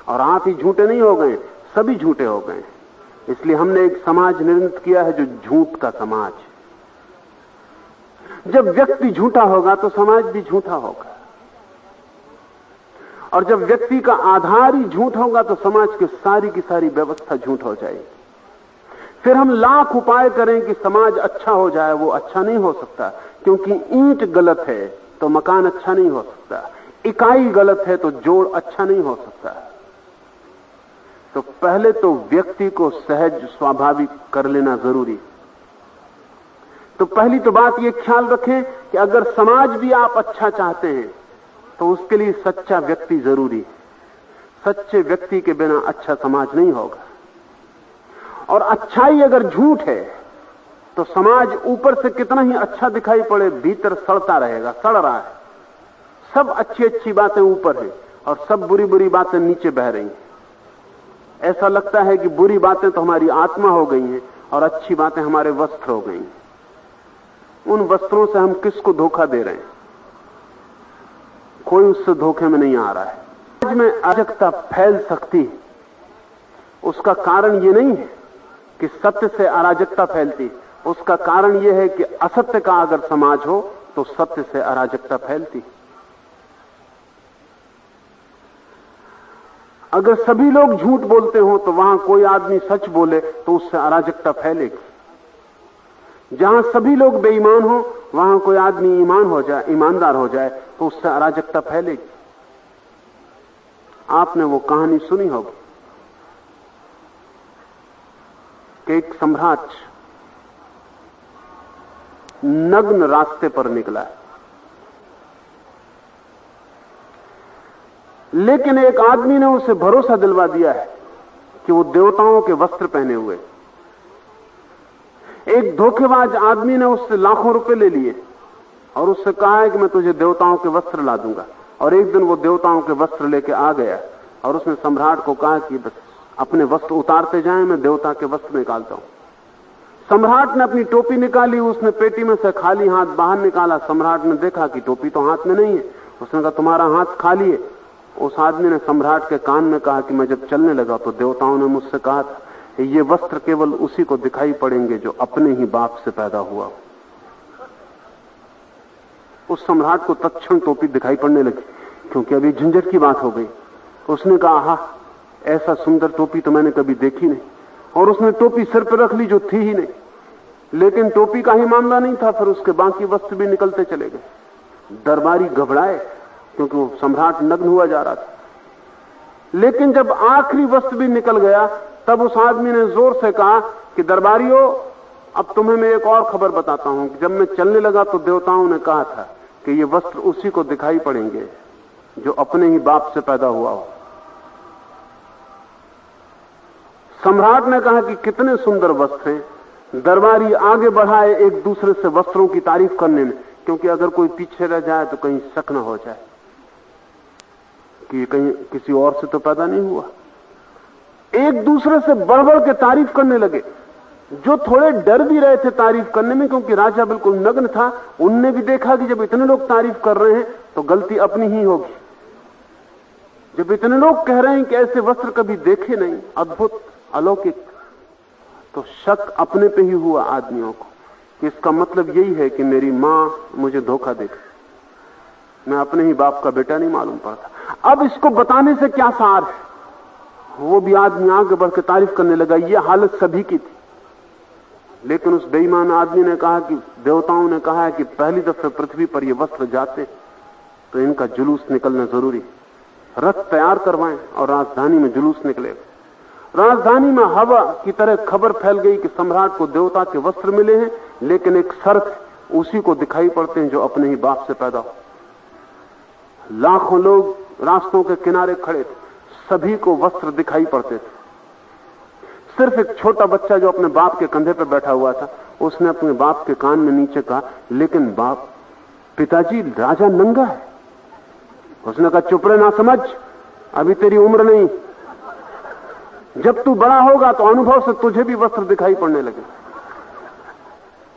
और आप ही झूठे नहीं हो गए, सभी झूठे हो गए। इसलिए हमने एक समाज निर्मित किया है जो झूठ का समाज। जब व्यक्ति झूठा होगा तो समाज भी झूठा होगा, और जब व्यक्ति का आधार ही झूठ होगा तो समाज की सारी व्यवस्था झूठ हो जाएगी। फिर हम लाख उपाय करें कि समाज अच्छा हो जाए, वो अच्छा नहीं हो सकता, क्योंकि ईंट गलत है तो मकान अच्छा नहीं हो सकता, इकाई गलत है तो जोड़ अच्छा नहीं हो सकता। तो पहले तो व्यक्ति को सहज स्वाभाविक कर लेना जरूरी। तो पहली तो बात यह ख्याल रखें कि अगर समाज भी आप अच्छा चाहते हैं तो उसके लिए सच्चा व्यक्ति जरूरी है। सच्चे व्यक्ति के बिना अच्छा समाज नहीं होगा। और अच्छाई अगर झूठ है तो समाज ऊपर से कितना ही अच्छा दिखाई पड़े, भीतर सड़ता रहेगा, सड़ रहा है। सब अच्छी अच्छी बातें ऊपर हैं और सब बुरी बुरी बातें नीचे बह रही हैं। ऐसा लगता है कि बुरी बातें तो हमारी आत्मा हो गई हैं और अच्छी बातें हमारे वस्त्र हो गई हैं। उन वस्त्रों से हम किसको धोखा दे रहे हैं? कोई उससे धोखे में नहीं आ रहा है। समाज में अराजकता फैल सकती है, उसका कारण ये नहीं है कि सत्य से अराजकता फैलती, उसका कारण यह है कि असत्य का अगर समाज हो तो सत्य से अराजकता फैलती। अगर सभी लोग झूठ बोलते हो तो वहां कोई आदमी सच बोले तो उससे अराजकता फैलेगी। जहां सभी लोग बेईमान हो वहां कोई आदमी ईमानदार हो जाए तो उससे अराजकता फैलेगी। आपने वो कहानी सुनी होगी कि एक सम्राट नग्न रास्ते पर निकला है, लेकिन एक आदमी ने उसे भरोसा दिलवा दिया है कि वो देवताओं के वस्त्र पहने हुए। एक धोखेबाज आदमी ने उससे लाखों रुपए ले लिए और उससे कहा है कि मैं तुझे देवताओं के वस्त्र ला दूंगा। और एक दिन वो देवताओं के वस्त्र लेके आ गया और उसने सम्राट को कहा कि बस अपने वस्त्र उतारते जाएं, मैं देवता के वस्त्र निकालता हूं। सम्राट ने अपनी टोपी निकाली, उसने पेटी में से खाली हाथ बाहर निकाला। सम्राट ने देखा कि टोपी तो हाथ में नहीं है। उसने कहा तुम्हारा हाथ खाली है। उस आदमी ने सम्राट के कान में कहा कि मैं जब चलने लगा तो देवताओं ने मुझसे कहा था ये वस्त्र केवल उसी को दिखाई पड़ेंगे जो अपने ही बाप से पैदा हुआ हो। उस सम्राट को तत्क्षण टोपी दिखाई पड़ने लगी, क्योंकि अभी झंझट की बात हो गई। उसने कहा हा, ऐसा सुंदर टोपी तो मैंने कभी देखी नहीं। और उसने टोपी सिर पर रख ली जो थी ही नहीं। लेकिन टोपी का ही मामला नहीं था, फिर उसके बाकी वस्त्र भी निकलते चले गए। दरबारी घबराए क्योंकि वो सम्राट नग्न हुआ जा रहा था। लेकिन जब आखिरी वस्त्र भी निकल गया तब उस आदमी ने जोर से कहा कि दरबारियों, अब तुम्हें मैं एक और खबर बताता हूं कि जब मैं चलने लगा तो देवताओं ने कहा था कि ये वस्त्र उसी को दिखाई पड़ेंगे जो अपने ही बाप से पैदा हुआ हो। सम्राट ने कहा कि कितने सुंदर वस्त्र हैं, दरबारी आगे बढ़ाए एक दूसरे से वस्त्रों की तारीफ करने में, क्योंकि अगर कोई पीछे रह जाए तो कहीं शक न हो जाए कि कहीं किसी और से तो पैदा नहीं हुआ। एक दूसरे से बढ़ बढ़ के तारीफ करने लगे। जो थोड़े डर भी रहे थे तारीफ करने में, क्योंकि राजा बिल्कुल नग्न था, उनने भी देखा कि जब इतने लोग तारीफ कर रहे हैं तो गलती अपनी ही होगी। जब इतने लोग कह रहे हैं कि ऐसे वस्त्र कभी देखे नहीं, अद्भुत अलौकिक, तो शक अपने पे ही हुआ आदमियों को कि इसका मतलब यही है कि मेरी मां मुझे धोखा दे गई, मैं अपने ही बाप का बेटा नहीं मालूम पड़ता। अब इसको बताने से क्या सार है? वो भी आदमी आगे बढ़ के तारीफ करने लगा। ये हालत सभी की थी, लेकिन उस बेईमान आदमी ने कहा कि देवताओं ने कहा है कि पहली दफे पृथ्वी पर ये वस्त्र जाते तो इनका जुलूस निकलना जरूरी। रथ तैयार करवाएं और राजधानी में जुलूस निकलेगा। राजधानी में हवा की तरह खबर फैल गई कि सम्राट को देवता के वस्त्र मिले हैं, लेकिन एक शर्त, उसी को दिखाई पड़ते हैं जो अपने ही बाप से पैदा हो। लाखों लोग रास्तों के किनारे खड़े थे, सभी को वस्त्र दिखाई पड़ते थे। सिर्फ एक छोटा बच्चा जो अपने बाप के कंधे पर बैठा हुआ था, उसने अपने बाप के कान में नीचे कहा, लेकिन बाप, पिताजी राजा नंगा है। उसने कहा, चुप रहे ना समझ, अभी तेरी उम्र नहीं, जब तू बड़ा होगा तो अनुभव से तुझे भी वस्त्र दिखाई पड़ने लगे।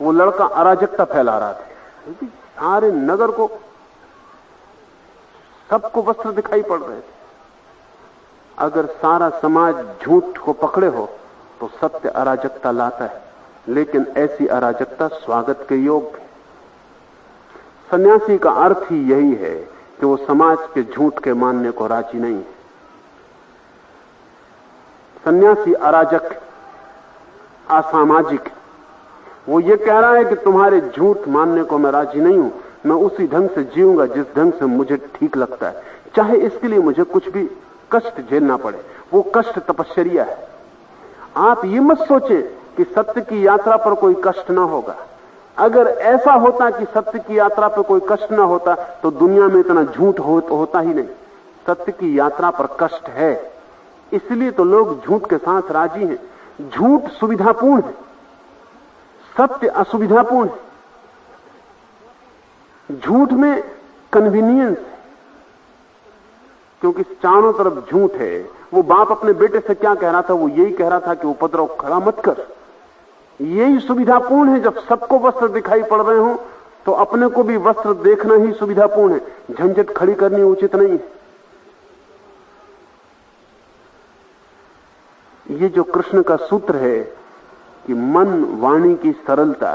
वो लड़का अराजकता फैला रहा था, सारे नगर को, सबको वस्त्र दिखाई पड़ रहे थे। अगर सारा समाज झूठ को पकड़े हो तो सत्य अराजकता लाता है, लेकिन ऐसी अराजकता स्वागत के योग्य है। सन्यासी का अर्थ ही यही है कि वो समाज के झूठ के मानने को राजी नहीं है। सन्यासी अराजक, असामाजिक, वो ये कह रहा है कि तुम्हारे झूठ मानने को मैं राजी नहीं हूं, मैं उसी ढंग से जीऊंगा जिस ढंग से मुझे ठीक लगता है, चाहे इसके लिए मुझे कुछ भी कष्ट झेलना पड़े। वो कष्ट तपश्चर्या है। आप ये मत सोचे कि सत्य की यात्रा पर कोई कष्ट ना होगा। अगर ऐसा होता कि सत्य की यात्रा पर कोई कष्ट ना होता तो दुनिया में इतना झूठ होता ही नहीं। सत्य की यात्रा पर कष्ट है, इसलिए तो लोग झूठ के साथ राजी हैं। झूठ सुविधापूर्ण है, सत्य असुविधापूर्ण है। झूठ में कन्वीनियंस है, क्योंकि चारों तरफ झूठ है। वो बाप अपने बेटे से क्या कह रहा था? वो यही कह रहा था कि उपद्रव खड़ा मत कर। यही सुविधापूर्ण है। जब सबको वस्त्र दिखाई पड़ रहे हो तो अपने को भी वस्त्र देखना ही सुविधापूर्ण है। झंझट खड़ी करनी उचित नहीं है। ये जो कृष्ण का सूत्र है कि मन वाणी की सरलता,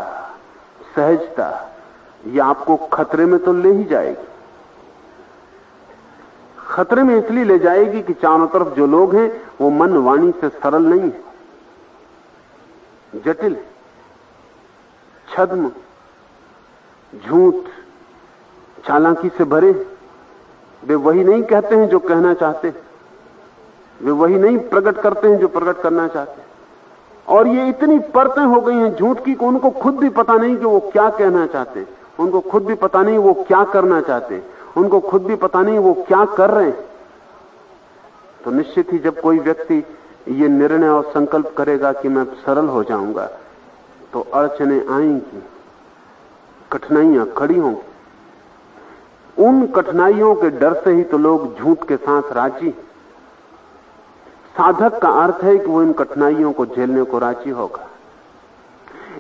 सहजता, ये आपको खतरे में तो ले ही जाएगी। खतरे में इसलिए ले जाएगी कि चारों तरफ जो लोग हैं वो मन वाणी से सरल नहीं है, जटिल है, छद्म, झूठ, चालाकी से भरे। वे वही नहीं कहते हैं जो कहना चाहते, वे वही नहीं प्रकट करते हैं जो प्रकट करना चाहते। और ये इतनी परतें हो गई हैं झूठ की कि उनको खुद भी पता नहीं कि वो क्या कहना चाहते, उनको खुद भी पता नहीं वो क्या करना चाहते, उनको खुद भी पता नहीं वो क्या कर रहे हैं। तो निश्चित ही जब कोई व्यक्ति ये निर्णय और संकल्प करेगा कि मैं सरल हो जाऊंगा, तो अड़चनें आएंगी, कठिनाइयां खड़ी होंगी। उन कठिनाइयों के डर से ही तो लोग झूठ के साथ राजी। साधक का अर्थ है कि वो इन कठिनाइयों को झेलने को राजी होगा।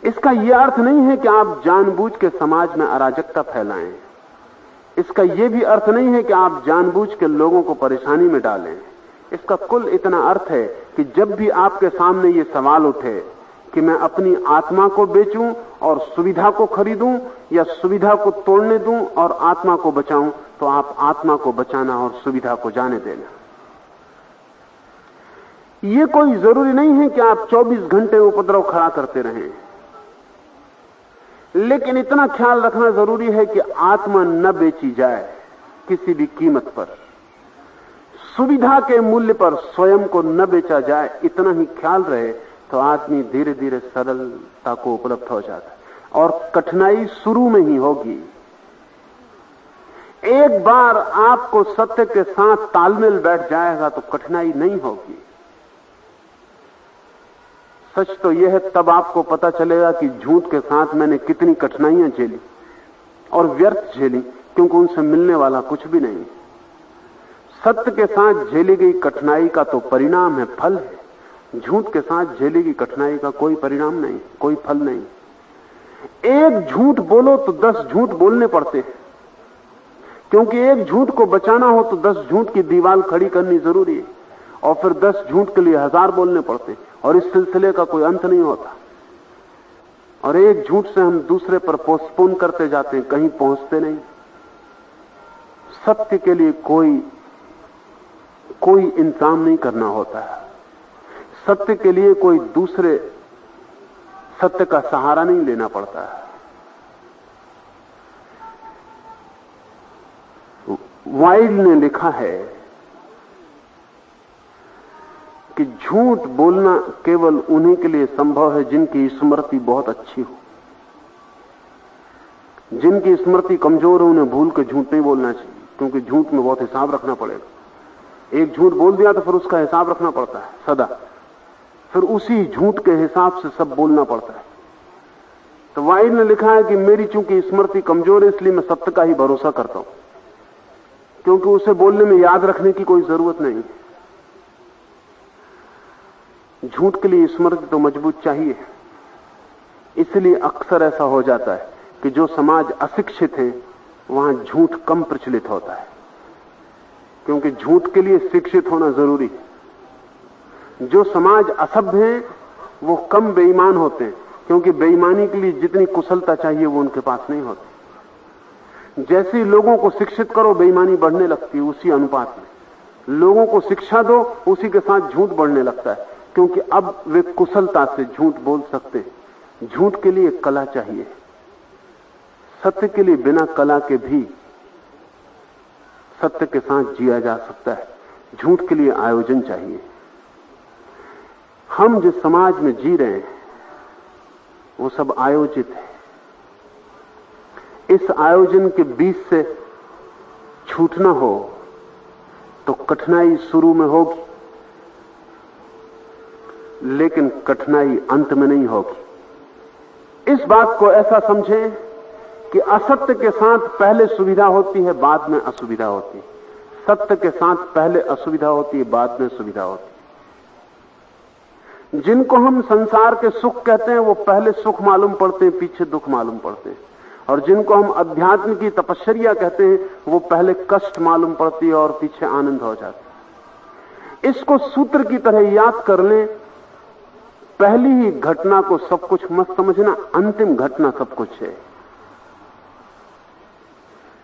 इसका यह अर्थ नहीं है कि आप जानबूझ के समाज में अराजकता फैलाएं। इसका यह भी अर्थ नहीं है कि आप जानबूझ के लोगों को परेशानी में डालें। इसका कुल इतना अर्थ है कि जब भी आपके सामने ये सवाल उठे कि मैं अपनी आत्मा को बेचूं और सुविधा को खरीदूं या सुविधा को तोड़ने दूं और आत्मा को बचाऊं, तो आप आत्मा को बचाना और सुविधा को जाने देना। ये कोई जरूरी नहीं है कि आप 24 घंटे उपद्रव खड़ा करते रहें, लेकिन इतना ख्याल रखना जरूरी है कि आत्मा न बेची जाए किसी भी कीमत पर। सुविधा के मूल्य पर स्वयं को न बेचा जाए, इतना ही ख्याल रहे तो आदमी धीरे धीरे सरलता को उपलब्ध हो जाता है। और कठिनाई शुरू में ही होगी। एक बार आपको सत्य के साथ तालमेल बैठ जाएगा तो कठिनाई नहीं होगी। सच तो यह है, तब आपको पता चलेगा कि झूठ के साथ मैंने कितनी कठिनाइयां झेली और व्यर्थ झेली, क्योंकि उनसे मिलने वाला कुछ भी नहीं। सत्य के साथ झेली गई कठिनाई का तो परिणाम है, फल है। झूठ के साथ झेली गई कठिनाई का कोई परिणाम नहीं, कोई फल नहीं। एक झूठ बोलो तो 10 झूठ बोलने पड़ते हैं, क्योंकि एक झूठ को बचाना हो तो 10 झूठ की दीवार खड़ी करनी जरूरी है, और फिर 10 झूठ के लिए 1000 बोलने पड़ते हैं, और इस सिलसिले का कोई अंत नहीं होता। और एक झूठ से हम दूसरे पर पोस्टपोन करते जाते हैं, कहीं पहुंचते नहीं। सत्य के लिए कोई इंतजाम नहीं करना होता है। सत्य के लिए कोई दूसरे सत्य का सहारा नहीं लेना पड़ता है। वाइल्ड ने लिखा है कि झूठ बोलना केवल उन्हीं के लिए संभव है जिनकी स्मृति बहुत अच्छी हो। जिनकी स्मृति कमजोर हो उन्हें भूल के झूठ नहीं बोलना चाहिए, क्योंकि झूठ में बहुत हिसाब रखना पड़ेगा। एक झूठ बोल दिया तो फिर उसका हिसाब रखना पड़ता है सदा, फिर उसी झूठ के हिसाब से सब बोलना पड़ता है। तो वाइल्ड ने लिखा है कि मेरी चूंकि स्मृति कमजोर है, इसलिए मैं सत्य का ही भरोसा करता हूं, क्योंकि उसे बोलने में याद रखने की कोई जरूरत नहीं। झूठ के लिए स्मृति तो मजबूत चाहिए। इसलिए अक्सर ऐसा हो जाता है कि जो समाज अशिक्षित है वहां झूठ कम प्रचलित होता है, क्योंकि झूठ के लिए शिक्षित होना जरूरी है। जो समाज असभ्य है वो कम बेईमान होते हैं, क्योंकि बेईमानी के लिए जितनी कुशलता चाहिए वो उनके पास नहीं होती। जैसे ही लोगों को शिक्षित करो बेईमानी बढ़ने लगती है, उसी अनुपात में लोगों को शिक्षा दो उसी के साथ झूठ बढ़ने लगता है, क्योंकि अब वे कुशलता से झूठ बोल सकते हैं। झूठ के लिए कला चाहिए। सत्य के लिए बिना कला के भी सत्य के साथ जिया जा सकता है। झूठ के लिए आयोजन चाहिए। हम जिस समाज में जी रहे हैं वो सब आयोजित है। इस आयोजन के बीच से छूटना हो तो कठिनाई शुरू में होगी, लेकिन कठिनाई अंत में नहीं होगी। इस बात को ऐसा समझें कि असत्य के साथ पहले सुविधा होती है, बाद में असुविधा होती है। सत्य के साथ पहले असुविधा होती है, बाद में सुविधा होती है। जिनको हम संसार के सुख कहते हैं वो पहले सुख मालूम पड़ते हैं, पीछे दुख मालूम पड़ते हैं। और जिनको हम अध्यात्म की तपश्चर्या कहते हैं वो पहले कष्ट मालूम पड़ती है और पीछे आनंद हो जाता है। इसको सूत्र की तरह याद कर लें। पहली ही घटना को सब कुछ मत समझना, अंतिम घटना सब कुछ है।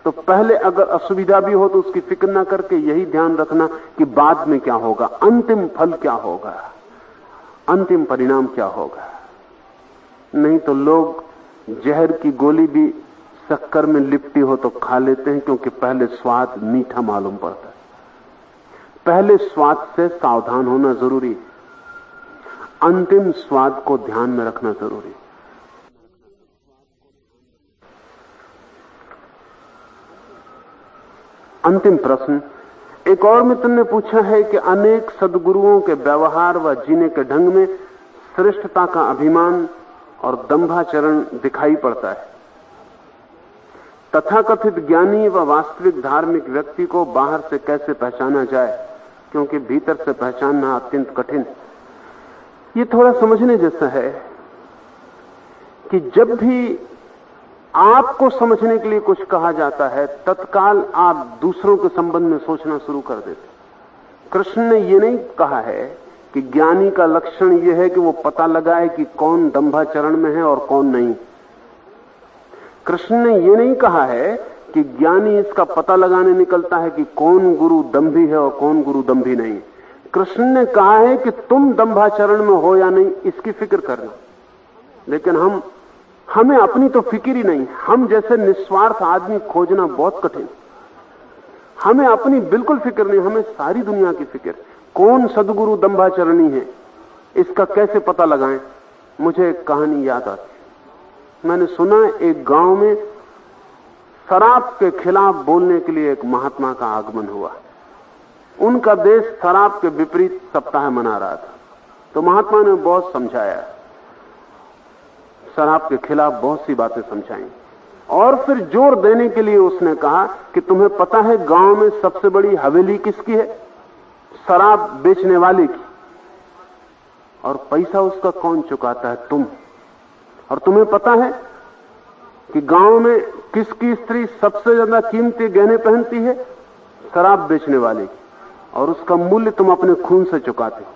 तो पहले अगर असुविधा भी हो तो उसकी फिक्र ना करके यही ध्यान रखना कि बाद में क्या होगा, अंतिम फल क्या होगा, अंतिम परिणाम क्या होगा। नहीं तो लोग जहर की गोली भी शक्कर में लिपटी हो तो खा लेते हैं, क्योंकि पहले स्वाद मीठा मालूम पड़ता है। पहले स्वाद से सावधान होना जरूरी है, अंतिम स्वाद को ध्यान में रखना जरूरी है। अंतिम प्रश्न एक और मित्र ने पूछा है कि अनेक सद्गुरुओं के व्यवहार व जीने के ढंग में श्रेष्ठता का अभिमान और दंभाचरण दिखाई पड़ता है। तथाकथित ज्ञानी व वास्तविक धार्मिक व्यक्ति को बाहर से कैसे पहचाना जाए, क्योंकि भीतर से पहचानना अत्यंत कठिन है। ये थोड़ा समझने जैसा है कि जब भी आपको समझने के लिए कुछ कहा जाता है तत्काल आप दूसरों के संबंध में सोचना शुरू कर देते। कृष्ण ने यह नहीं कहा है कि ज्ञानी का लक्षण यह है कि वो पता लगाए कि कौन दंभाचरण में है और कौन नहीं। कृष्ण ने यह नहीं कहा है कि ज्ञानी इसका पता लगाने निकलता है कि कौन गुरु दंभी है और कौन गुरु दंभी नहीं। कृष्ण ने कहा है कि तुम दंभाचरण में हो या नहीं इसकी फिक्र करना। लेकिन हमें अपनी तो फिक्र ही नहीं। हम जैसे निस्वार्थ आदमी खोजना बहुत कठिन। हमें अपनी बिल्कुल फिक्र नहीं, हमें सारी दुनिया की फिक्र। कौन सदगुरु दंभाचरणी है इसका कैसे पता लगाएं। मुझे एक कहानी याद आती। मैंने सुना एक गांव में शराब के खिलाफ बोलने के लिए एक महात्मा का आगमन हुआ। उनका देश शराब के विपरीत सप्ताह मना रहा था। तो महात्मा ने बहुत समझाया, शराब के खिलाफ बहुत सी बातें समझाई, और फिर जोर देने के लिए उसने कहा कि तुम्हें पता है गांव में सबसे बड़ी हवेली किसकी है? शराब बेचने वाले की, और पैसा उसका कौन चुकाता है? तुम। और तुम्हें पता है कि गांव में किसकी स्त्री सबसे ज्यादा कीमती गहने पहनती है? शराब बेचने वाले की, और उसका मूल्य तुम अपने खून से चुकाते हो।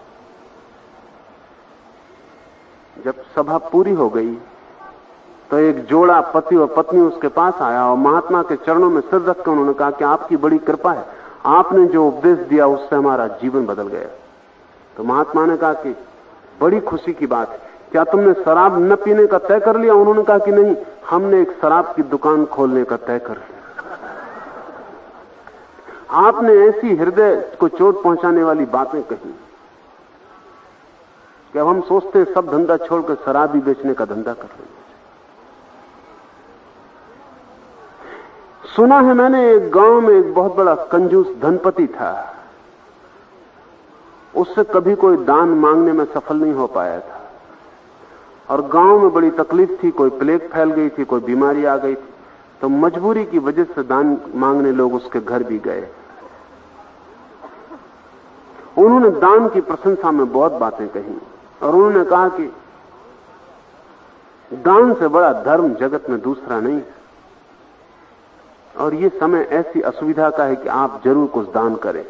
जब सभा पूरी हो गई तो एक जोड़ा पति और पत्नी उसके पास आया और महात्मा के चरणों में सिर रखकर उन्होंने कहा कि आपकी बड़ी कृपा है, आपने जो उपदेश दिया उससे हमारा जीवन बदल गया। तो महात्मा ने कहा कि बड़ी खुशी की बात है, क्या तुमने शराब न पीने का तय कर लिया? उन्होंने कहा कि नहीं, हमने एक शराब की दुकान खोलने का तय कर लिया। आपने ऐसी हृदय को चोट पहुंचाने वाली बातें कही कि अब हम सोचते हैं सब धंधा छोड़कर शराब ही बेचने का धंधा कर लेंगे। सुना है मैंने, एक गांव में एक बहुत बड़ा कंजूस धनपति था, उससे कभी कोई दान मांगने में सफल नहीं हो पाया था, और गांव में बड़ी तकलीफ थी, कोई प्लेग फैल गई थी, कोई बीमारी आ गई थी, तो मजबूरी की वजह से दान मांगने लोग उसके घर भी गए। उन्होंने दान की प्रशंसा में बहुत बातें कही, और उन्होंने कहा कि दान से बड़ा धर्म जगत में दूसरा नहीं, और ये समय ऐसी असुविधा का है कि आप जरूर कुछ दान करें।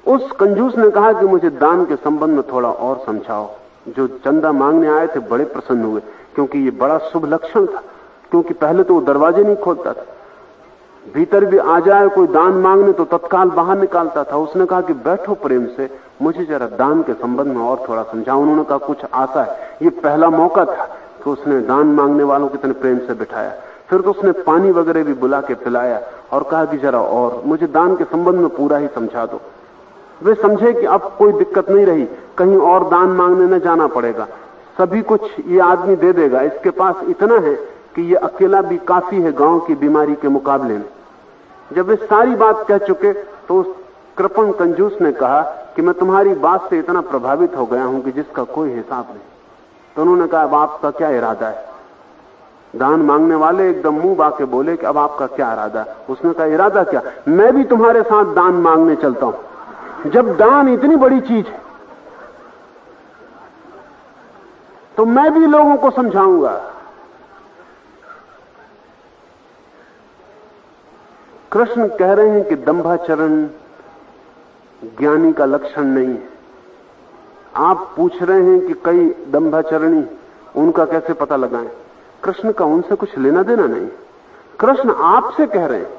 उस कंजूस ने कहा कि मुझे दान के संबंध में थोड़ा और समझाओ। जो चंदा मांगने आए थे बड़े प्रसन्न हुए, क्योंकि ये बड़ा शुभ लक्षण था, क्योंकि पहले तो वो दरवाजे नहीं खोलता था, भीतर भी आ जाए कोई दान मांगने तो तत्काल बाहर निकालता था। उसने कहा कि बैठो प्रेम से, मुझे जरा दान के संबंध में और थोड़ा समझाओ। उन्होंने कहा कुछ आशा है। ये पहला मौका था कि उसने दान मांगने वालों को इतने प्रेम से बिठाया। फिर तो उसने पानी वगैरह भी बुला के पिलाया और कहा कि जरा और मुझे दान के संबंध में पूरा ही समझा दो। वे समझे कि अब कोई दिक्कत नहीं रही, कहीं और दान मांगने न जाना पड़ेगा, सभी कुछ ये आदमी दे देगा, इसके पास इतना है कि ये अकेला भी काफी है गांव की बीमारी के मुकाबले में। जब वे सारी बात कह चुके तो उस कृपण कंजूस ने कहा कि मैं तुम्हारी बात से इतना प्रभावित हो गया हूं कि जिसका कोई हिसाब नहीं। तो उन्होंने कहा अब आपका क्या इरादा है? दान मांगने वाले एकदम मुंह बाके बोले कि अब आपका क्या इरादा है? उसने कहा इरादा क्या, मैं भी तुम्हारे साथ दान मांगने चलता हूं। जब दान इतनी बड़ी चीज है तो मैं भी लोगों को समझाऊंगा। कृष्ण कह रहे हैं कि दंभाचरण ज्ञानी का लक्षण नहीं है। आप पूछ रहे हैं कि कई दंभाचरणी, उनका कैसे पता लगाएं? कृष्ण का उनसे कुछ लेना देना नहीं। कृष्ण आपसे कह रहे हैं,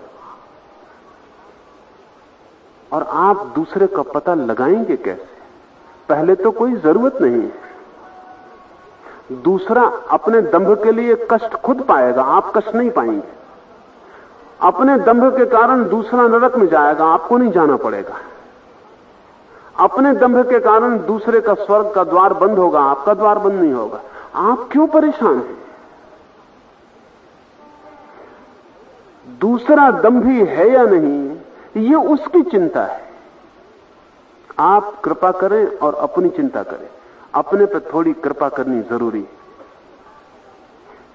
और आप दूसरे का पता लगाएंगे कैसे? पहले तो कोई जरूरत नहीं है। दूसरा अपने दंभ के लिए कष्ट खुद पाएगा, आप कष्ट नहीं पाएंगे। अपने दंभ के कारण दूसरा नरक में जाएगा, आपको नहीं जाना पड़ेगा। अपने दंभ के कारण दूसरे का स्वर्ग का द्वार बंद होगा, आपका द्वार बंद नहीं होगा। आप क्यों परेशान हैं? दूसरा दंभी है या नहीं, ये उसकी चिंता है। आप कृपा करें और अपनी चिंता करें। अपने पर थोड़ी कृपा करनी जरूरी है।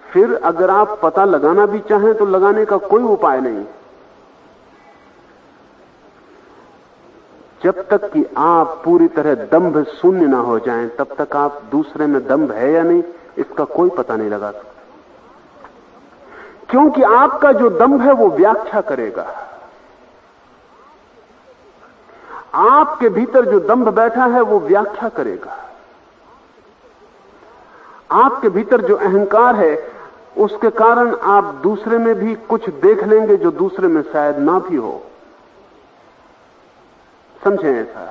फिर अगर आप पता लगाना भी चाहें तो लगाने का कोई उपाय नहीं। जब तक कि आप पूरी तरह दंभ शून्य ना हो जाएं, तब तक आप दूसरे में दंभ है या नहीं इसका कोई पता नहीं लगा सकते, क्योंकि आपका जो दंभ है वो व्याख्या करेगा। आपके भीतर जो दंभ बैठा है वो व्याख्या करेगा। आपके भीतर जो अहंकार है उसके कारण आप दूसरे में भी कुछ देख लेंगे जो दूसरे में शायद ना भी हो। समझें ऐसा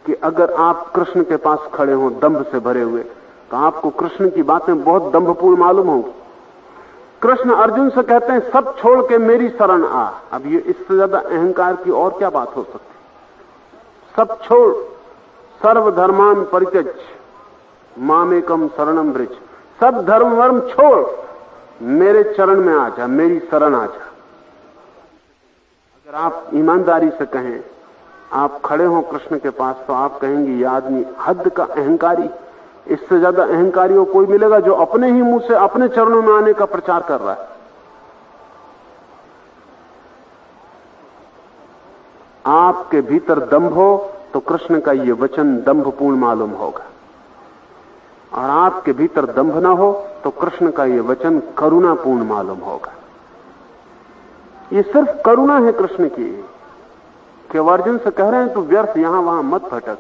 कि अगर आप कृष्ण के पास खड़े हो दंभ से भरे हुए, तो आपको कृष्ण की बातें बहुत दंभपूर्ण मालूम होंगी। कृष्ण अर्जुन से कहते हैं सब छोड़ के मेरी शरण आ। अब ये इससे ज्यादा अहंकार की और क्या बात हो सकती? सब छोड़, सर्वधर्मान परित्यज्य मामेकम शरणम व्रज। सब धर्म वर्म छोड़, मेरे चरण में आ जा, मेरी शरण आ जा। अगर आप ईमानदारी से कहें आप खड़े हो कृष्ण के पास तो आप कहेंगे ये आदमी हद का अहंकारी, इससे ज्यादा अहंकारी को कोई मिलेगा जो अपने ही मुंह से अपने चरणों में आने का प्रचार कर रहा है। आपके भीतर दंभ हो तो कृष्ण का ये वचन दंभपूर्ण मालूम होगा, और आपके भीतर दंभ ना हो तो कृष्ण का ये वचन करुणापूर्ण मालूम होगा। ये सिर्फ करुणा है कृष्ण की कि अर्जुन से कह रहे हैं तो व्यर्थ यहां वहां मत भटक।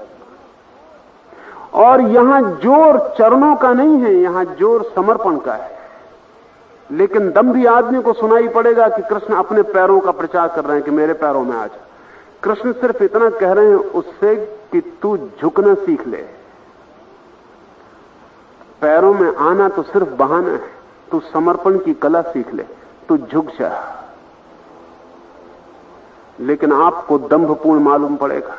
और यहां जोर चरणों का नहीं है, यहां जोर समर्पण का है। लेकिन दंभी आदमी को सुनाई पड़ेगा कि कृष्ण अपने पैरों का प्रचार कर रहे हैं कि मेरे पैरों में आ जा। कृष्ण सिर्फ इतना कह रहे हैं उससे कि तू झुकना सीख ले। पैरों में आना तो सिर्फ बहाना है, तू समर्पण की कला सीख ले, तू झुक जा। लेकिन आपको दंभपूर्ण मालूम पड़ेगा,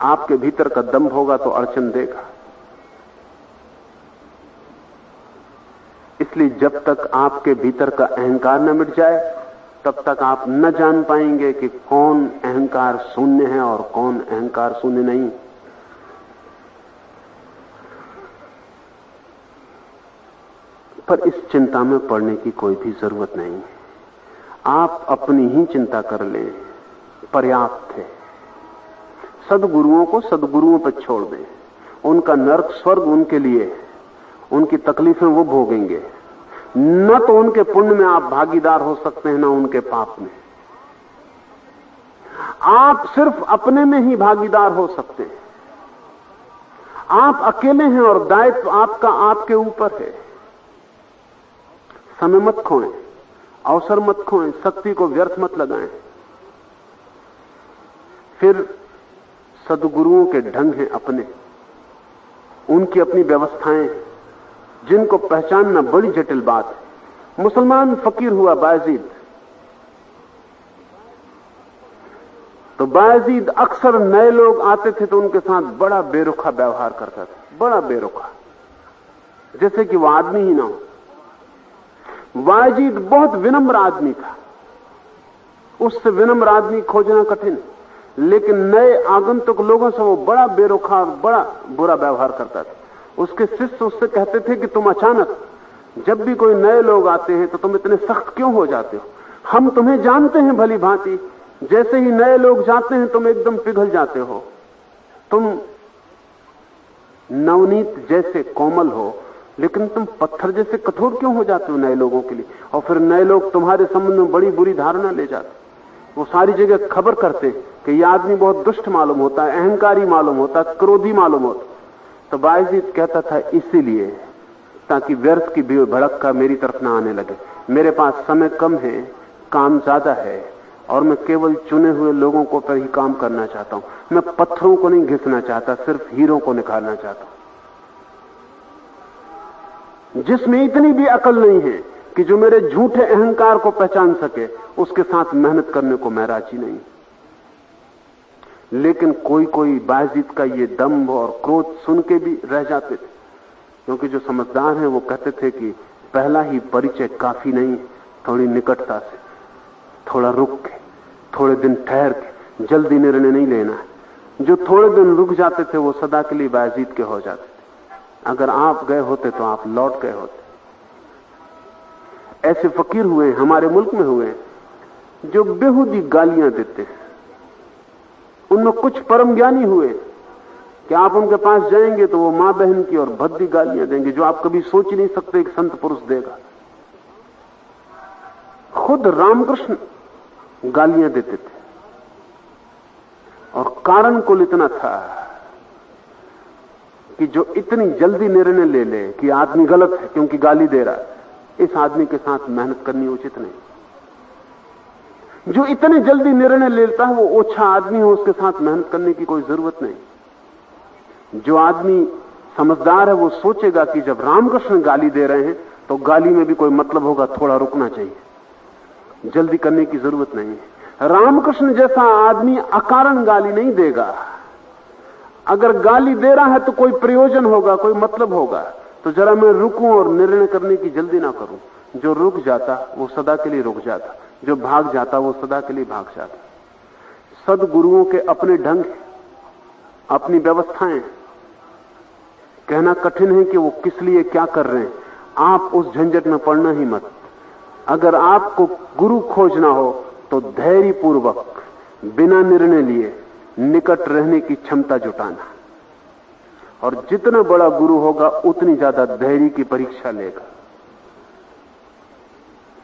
आपके भीतर का दंभ होगा तो अड़चन देगा। इसलिए जब तक आपके भीतर का अहंकार न मिट जाए तब तक आप न जान पाएंगे कि कौन अहंकार शून्य है और कौन अहंकार शून्य नहीं। पर इस चिंता में पड़ने की कोई भी जरूरत नहीं है। आप अपनी ही चिंता कर लें, पर्याप्त है। सदगुरुओं को सदगुरुओं पर छोड़ दें, उनका नरक स्वर्ग उनके लिए है, उनकी तकलीफें वो भोगेंगे। न तो उनके पुण्य में आप भागीदार हो सकते हैं, न उनके पाप में। आप सिर्फ अपने में ही भागीदार हो सकते हैं। आप अकेले हैं और दायित्व आपका आपके ऊपर है। समय मत खोएं, अवसर मत खोएं, शक्ति को व्यर्थ मत लगाएं। फिर सदगुरुओं के ढंग हैं अपने, उनकी अपनी व्यवस्थाएं जिनको पहचानना बड़ी जटिल बात है। मुसलमान फकीर हुआ बायजीद, तो बायजीद अक्सर नए लोग आते थे तो उनके साथ बड़ा बेरुखा व्यवहार करता था, बड़ा बेरुखा, जैसे कि वो आदमी ही ना हो। बायजीद बहुत विनम्र आदमी था, उससे विनम्र आदमी खोजना कठिन, लेकिन नए आगंतुक लोगों से वो बड़ा बेरुखा और बड़ा बुरा व्यवहार करता था। उसके शिष्य उससे कहते थे कि तुम अचानक जब भी कोई नए लोग आते हैं तो तुम इतने सख्त क्यों हो जाते हो? हम तुम्हें जानते हैं भली भांति, जैसे ही नए लोग जाते हैं तुम एकदम पिघल जाते हो, तुम नवनीत जैसे कोमल हो, लेकिन तुम पत्थर जैसे कठोर क्यों हो जाते हो नए लोगों के लिए? और फिर नए लोग तुम्हारे संबंध में बड़ी बुरी धारणा ले जाते, वो सारी जगह खबर करते कि यह आदमी बहुत दुष्ट मालूम होता है, अहंकारी मालूम होता है, क्रोधी मालूम होता। तो बायजीद कहता था इसीलिए ताकि व्यर्थ की भीड़ भड़क मेरी तरफ ना आने लगे। मेरे पास समय कम है, काम ज्यादा है, और मैं केवल चुने हुए लोगों को पर ही काम करना चाहता हूं। मैं पत्थरों को नहीं घिसना चाहता, सिर्फ हीरों को निकालना चाहता हूं। जिसमें इतनी भी अकल नहीं है कि जो मेरे झूठे अहंकार को पहचान सके, उसके साथ मेहनत करने को मैं राजी नहीं। लेकिन कोई कोई बायजीद का ये दंभ और क्रोध सुन के भी रह जाते थे, क्योंकि जो समझदार हैं वो कहते थे कि पहला ही परिचय काफी नहीं, थोड़ी निकटता से, थोड़ा रुक के, थोड़े दिन ठहर के, जल्दी निर्णय नहीं लेना है। जो थोड़े दिन रुक जाते थे वो सदा के लिए बायजीद के हो जाते थे। अगर आप गए होते तो आप लौट गए होते। ऐसे फकीर हुए, हमारे मुल्क में हुए, जो बेहुदी गालियां देते हैं। उनमें कुछ परम ज्ञानी हुए कि आप उनके पास जाएंगे तो वो मां बहन की और भद्दी गालियां देंगे जो आप कभी सोच ही नहीं सकते एक संत पुरुष देगा। खुद रामकृष्ण गालियां देते थे, और कारण कुल इतना था कि जो इतनी जल्दी निर्णय ले ले कि आदमी गलत है क्योंकि गाली दे रहा है, इस आदमी के साथ मेहनत करनी उचित नहीं। जो इतने जल्दी निर्णय लेता है वो ओछा आदमी हो, उसके साथ मेहनत करने की कोई जरूरत नहीं। जो आदमी समझदार है वो सोचेगा कि जब रामकृष्ण गाली दे रहे हैं तो गाली में भी कोई मतलब होगा, थोड़ा रुकना चाहिए, जल्दी करने की जरूरत नहीं है। रामकृष्ण जैसा आदमी अकारण गाली नहीं देगा। अगर गाली दे रहा है तो कोई प्रयोजन होगा, कोई मतलब होगा, तो जरा मैं रुकूं और निर्णय करने की जल्दी ना करूं। जो रुक जाता वो सदा के लिए रुक जाता, जो भाग जाता वो सदा के लिए भाग जाता। सदगुरुओं के अपने ढंग, अपनी व्यवस्थाएं। कहना कठिन है कि वो किस लिए क्या कर रहे हैं। आप उस झंझट में पड़ना ही मत। अगर आपको गुरु खोजना हो तो धैर्य पूर्वक, बिना निर्णय लिए निकट रहने की क्षमता जुटाना। और जितना बड़ा गुरु होगा उतनी ज्यादा धैर्य की परीक्षा लेगा,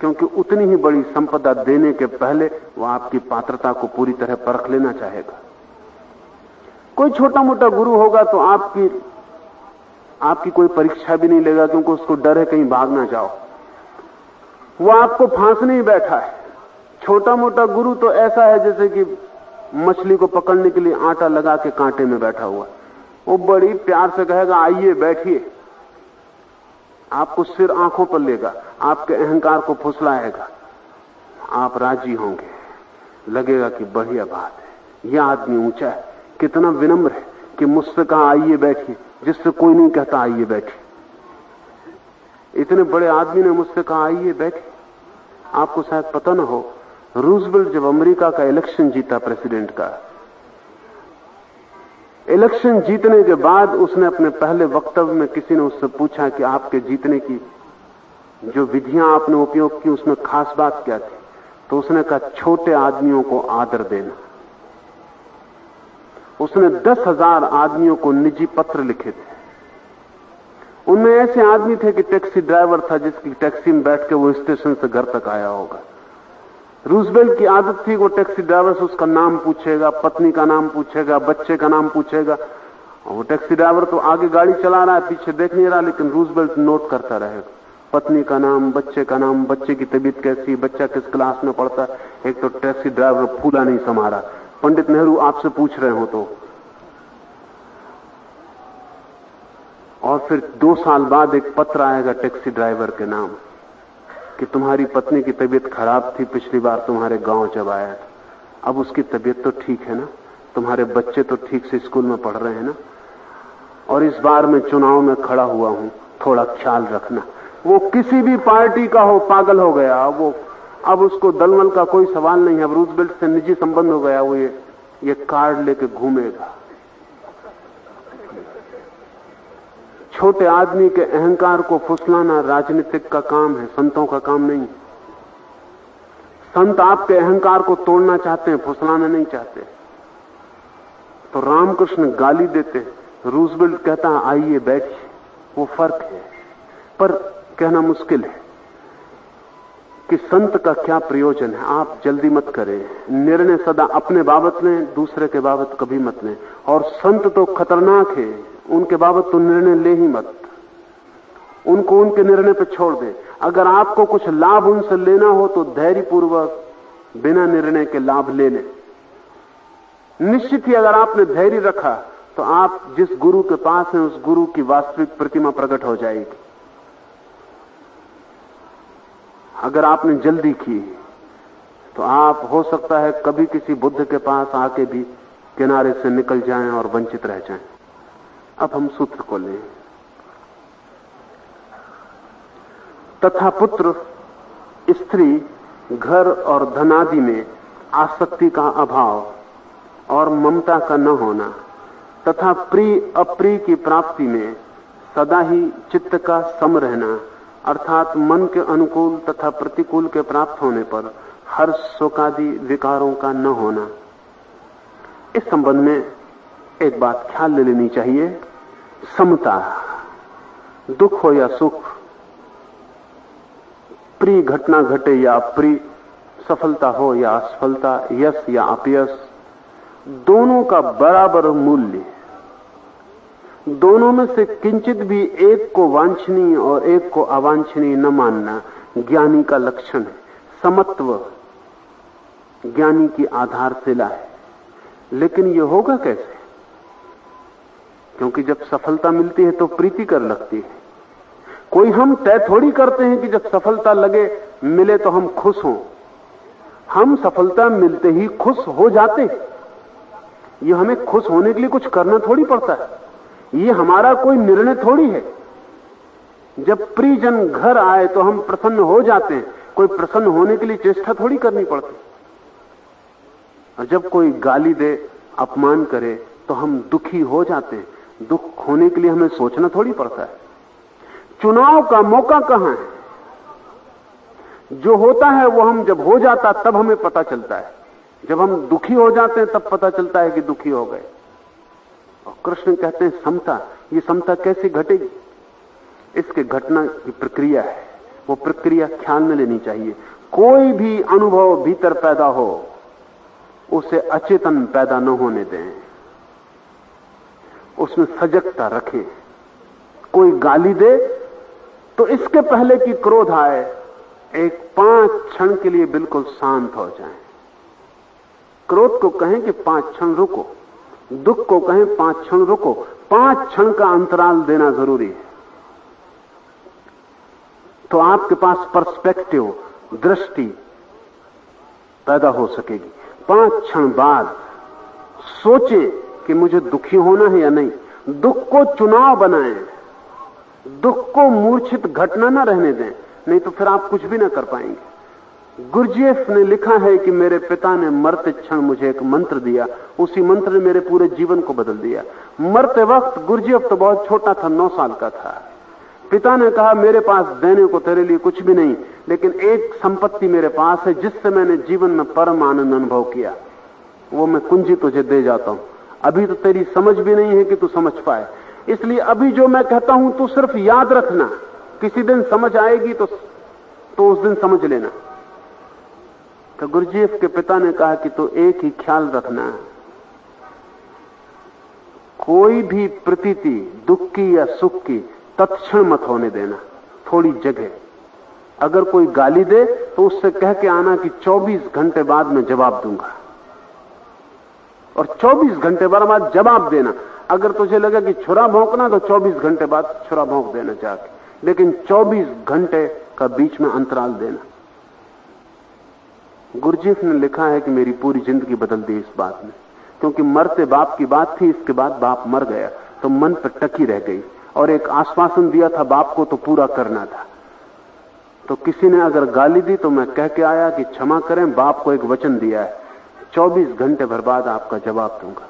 क्योंकि उतनी ही बड़ी संपदा देने के पहले वो आपकी पात्रता को पूरी तरह परख लेना चाहेगा। कोई छोटा मोटा गुरु होगा तो आपकी कोई परीक्षा भी नहीं लेगा, क्योंकि उसको डर है कहीं भाग ना जाओ। वो आपको फांसने ही बैठा है। छोटा मोटा गुरु तो ऐसा है जैसे कि मछली को पकड़ने के लिए आटा लगा के कांटे में बैठा हुआ। वो बड़ी प्यार से कहेगा आइए बैठिए, आपको सिर आंखों पर लेगा, आपके अहंकार को फुसलाएगा, आप राजी होंगे, लगेगा कि बढ़िया बात है, यह आदमी ऊंचा है, कितना विनम्र है कि मुझसे कहा आइए बैठिए, जिससे कोई नहीं कहता आइए बैठिए। इतने बड़े आदमी ने मुझसे कहा आइए बैठिए। आपको शायद पता ना हो, रूजवेल्ट जब अमेरिका का इलेक्शन जीता, प्रेसिडेंट का इलेक्शन जीतने के बाद उसने अपने पहले वक्तव्य में, किसी ने उससे पूछा कि आपके जीतने की जो विधियां आपने उपयोग की उसमें खास बात क्या थी, तो उसने कहा छोटे आदमियों को आदर देना। उसने 10,000 आदमियों को निजी पत्र लिखे थे। उनमें ऐसे आदमी थे कि टैक्सी ड्राइवर था जिसकी टैक्सी में बैठ के वो स्टेशन से घर तक आया होगा। रूजवेल्ट की आदत थी वो टैक्सी ड्राइवर से उसका नाम पूछेगा, पत्नी का नाम पूछेगा, बच्चे का नाम पूछेगा। वो टैक्सी ड्राइवर तो आगे गाड़ी चला रहा है, पीछे देख नहीं रहा, लेकिन रूजवेल्ट नोट करता रहेगा पत्नी का नाम, बच्चे का नाम, बच्चे की तबीयत कैसी, बच्चा किस क्लास में पढ़ता है। एक तो टैक्सी ड्राइवर फूला नहीं समारा, पंडित नेहरू आपसे पूछ रहे हो तो। और फिर 2 साल बाद एक पत्र आएगा टैक्सी ड्राइवर के नाम कि तुम्हारी पत्नी की तबीयत खराब थी पिछली बार तुम्हारे गांव जब आया था, अब उसकी तबीयत तो ठीक है ना, तुम्हारे बच्चे तो ठीक से स्कूल में पढ़ रहे हैं ना, और इस बार मैं चुनाव में खड़ा हुआ हूं, थोड़ा ख्याल रखना। वो किसी भी पार्टी का हो, पागल हो गया वो। अब उसको दलमल का कोई सवाल नहीं है, अब रूजवेल्ट से निजी संबंध हो गया। वो ये कार्ड लेके घूमेगा। छोटे आदमी के अहंकार को फुसलाना राजनीतिक का काम है, संतों का काम नहीं। संत आपके अहंकार को तोड़ना चाहते हैं, फुसलाना नहीं चाहते। तो रामकृष्ण गाली देते, रूजवेल्ट कहता है आइए बैठिए। वो फर्क है, पर कहना मुश्किल है कि संत का क्या प्रयोजन है। आप जल्दी मत करें, निर्णय सदा अपने बाबत लें, दूसरे के बाबत कभी मत लें। और संत तो खतरनाक है, उनके बाबत तो निर्णय ले ही मत, उनको उनके निर्णय पर छोड़ दें। अगर आपको कुछ लाभ उनसे लेना हो तो धैर्यपूर्वक बिना निर्णय के लाभ ले लें। निश्चित ही अगर आपने धैर्य रखा तो आप जिस गुरु के पास हैं उस गुरु की वास्तविक प्रतिमा प्रकट हो जाएगी। अगर आपने जल्दी की तो आप हो सकता है कभी किसी बुद्ध के पास आके भी किनारे से निकल जाएं और वंचित रह जाएं। अब हम सूत्र को लें। तथा पुत्र, स्त्री, घर और धनादि में आसक्ति का अभाव और ममता का न होना तथा प्रिय अप्रिय की प्राप्ति में सदा ही चित्त का सम रहना, अर्थात मन के अनुकूल तथा प्रतिकूल के प्राप्त होने पर हर्ष शोकादि विकारों का न होना। इस संबंध में एक बात ख्याल ले लेनी चाहिए। समता, दुख हो या सुख, प्रिय घटना घटे या अप्रिय, सफलता हो या असफलता, यश या अपयश, दोनों का बराबर मूल्य, दोनों में से किंचित भी एक को वांछनीय और एक को अवांछनीय न मानना ज्ञानी का लक्षण है। समत्व ज्ञानी की आधारशिला है। लेकिन यह होगा कैसे? क्योंकि जब सफलता मिलती है तो प्रीति कर लगती है। कोई हम तय थोड़ी करते हैं कि जब सफलता लगे मिले तो हम खुश हों। हम सफलता मिलते ही खुश हो जाते हैं। ये हमें खुश होने के लिए कुछ करना थोड़ी पड़ता है, ये हमारा कोई निर्णय थोड़ी है। जब प्रियजन घर आए तो हम प्रसन्न हो जाते हैं, कोई प्रसन्न होने के लिए चेष्टा थोड़ी करनी पड़ती। और जब कोई गाली दे, अपमान करे, तो हम दुखी हो जाते हैं। दुख होने के लिए हमें सोचना थोड़ी पड़ता है। चुनाव का मौका कहां है? जो होता है वो हम जब हो जाता तब हमें पता चलता है। जब हम दुखी हो जाते हैं तब पता चलता है कि दुखी हो गए। और कृष्ण कहते हैं समता। ये समता कैसे घटेगी? इसके घटना की प्रक्रिया है। वो प्रक्रिया ख्याल में लेनी चाहिए। कोई भी अनुभव भीतर पैदा हो, उसे अचेतन पैदा न होने दें, उसमें सजगता रखें। कोई गाली दे तो इसके पहले कि क्रोध आए, एक 5 क्षण के लिए बिल्कुल शांत हो जाएं। क्रोध को कहें कि 5 क्षण रुको, दुख को कहें 5 क्षण रुको। 5 क्षण का अंतराल देना जरूरी है, तो आपके पास पर्सपेक्टिव, दृष्टि पैदा हो सकेगी। 5 क्षण बाद सोचें कि मुझे दुखी होना है या नहीं। दुख को चुनाव बनाएं, दुख को मूर्छित घटना न रहने दें, नहीं तो फिर आप कुछ भी ना कर पाएंगे। गुरजेफ ने लिखा है कि मेरे पिता ने मरते क्षण मुझे एक मंत्र दिया, उसी मंत्र ने मेरे पूरे जीवन को बदल दिया। मरते वक्त गुरजेफ तो बहुत छोटा था, 9 साल का था। पिता ने कहा मेरे पास देने को तेरे लिए कुछ भी नहीं, लेकिन एक संपत्ति मेरे पास है जिससे मैंने जीवन में परम आनंद अनुभव किया, वो मैं कुंजी तुझे दे जाता हूं। अभी तो तेरी समझ भी नहीं है कि तू समझ पाए, इसलिए अभी जो मैं कहता हूं तू सिर्फ याद रखना, किसी दिन समझ आएगी तो उस दिन समझ लेना। तो गुरजेफ के पिता ने कहा कि तो एक ही ख्याल रखना, कोई भी प्रतीति दुख की या सुख की तत्क्षण मत होने देना, थोड़ी जगह। अगर कोई गाली दे तो उससे कह के आना कि 24 घंटे बाद मैं जवाब दूंगा, और 24 घंटे बाद जवाब देना। अगर तुझे लगे कि छुरा भौंकना तो 24 घंटे बाद छुरा भौंक देना जाके, लेकिन 24 घंटे का बीच में अंतराल देना। गुरजेफ ने लिखा है कि मेरी पूरी जिंदगी बदल दी इस बात ने, क्योंकि मरते बाप की बात थी, इसके बाद बाप मर गया तो मन पर टकी रह गई, और एक आश्वासन दिया था बाप को तो पूरा करना था। तो किसी ने अगर गाली दी तो मैं कह के आया कि क्षमा करें, बाप को एक वचन दिया है, 24 घंटे भर बाद आपका जवाब दूंगा।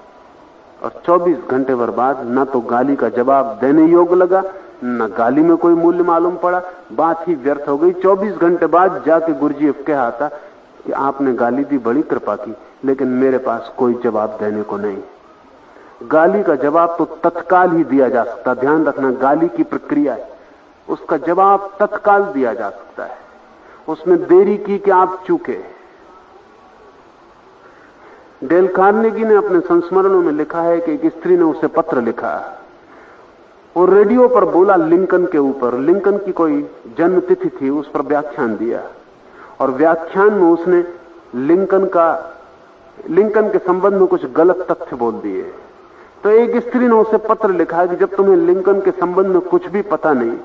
और 24 घंटे भर बाद ना तो गाली का जवाब देने योग्य लगा, ना गाली में कोई मूल्य मालूम पड़ा, बात ही व्यर्थ हो गई। 24 घंटे बाद जाके गुरजेफ कह आता कि आपने गाली दी, बड़ी कृपा की, लेकिन मेरे पास कोई जवाब देने को नहीं। गाली का जवाब तो तत्काल ही दिया जा सकता, ध्यान रखना, गाली की प्रक्रिया है, उसका जवाब तत्काल दिया जा सकता है, उसमें देरी की कि आप चूके। डेल कार्नेगी ने अपने संस्मरणों में लिखा है कि एक स्त्री ने उसे पत्र लिखा, वो रेडियो पर बोला लिंकन के ऊपर, लिंकन की कोई जन्म तिथि थी, उस पर व्याख्यान दिया, और व्याख्यान में उसने लिंकन के संबंध में कुछ गलत तथ्य बोल दिए। तो एक स्त्री ने उसे पत्र लिखा कि जब तुम्हें लिंकन के संबंध में कुछ भी पता नहीं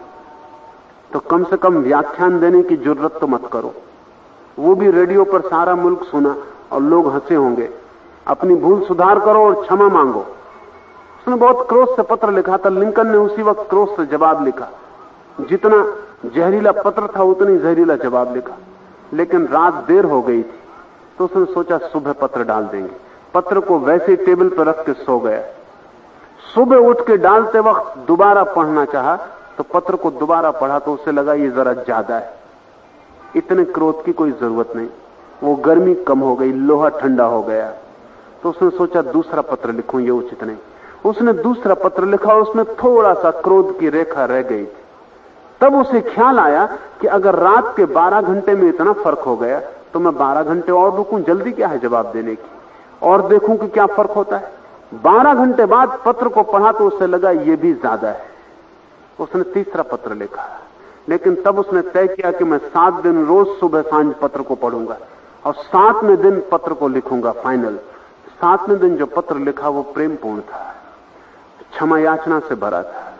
तो कम से कम व्याख्यान देने की जरूरत तो मत करो। वो भी रेडियो पर सारा मुल्क सुना और लोग हंसे होंगे, अपनी भूल सुधार करो और क्षमा मांगो। उसने बहुत क्रोध से पत्र लिखा था, लिंकन ने उसी वक्त क्रोध से जवाब लिखा, जितना जहरीला पत्र था उतनी जहरीला जवाब लिखा, लेकिन रात देर हो गई थी तो उसने सोचा सुबह पत्र डाल देंगे। पत्र को वैसे टेबल पर रख के सो गया। सुबह उठ के डालते वक्त दोबारा पढ़ना चाहा तो पत्र को दोबारा पढ़ा तो उसे लगा ये जरा ज्यादा है, इतने क्रोध की कोई जरूरत नहीं, वो गर्मी कम हो गई, लोहा ठंडा हो गया। तो उसने सोचा दूसरा पत्र लिखूं, ये उचित नहीं। उसने दूसरा पत्र लिखा, उसमें थोड़ा सा क्रोध की रेखा रह गई थी। तब उसे ख्याल आया कि अगर रात के 12 घंटे में इतना फर्क हो गया तो मैं 12 घंटे और रुकूं, जल्दी क्या है जवाब देने की, और देखूं कि क्या फर्क होता है। 12 घंटे बाद पत्र को पढ़ा तो उसे लगा ये भी ज्यादा है। उसने तीसरा पत्र लिखा, लेकिन तब उसने तय किया कि मैं 7 दिन रोज सुबह सांझ पत्र को पढ़ूंगा और 7वें दिन पत्र को लिखूंगा फाइनल। 7वें दिन जो पत्र लिखा वो प्रेमपूर्ण था, क्षमा याचना से भरा था।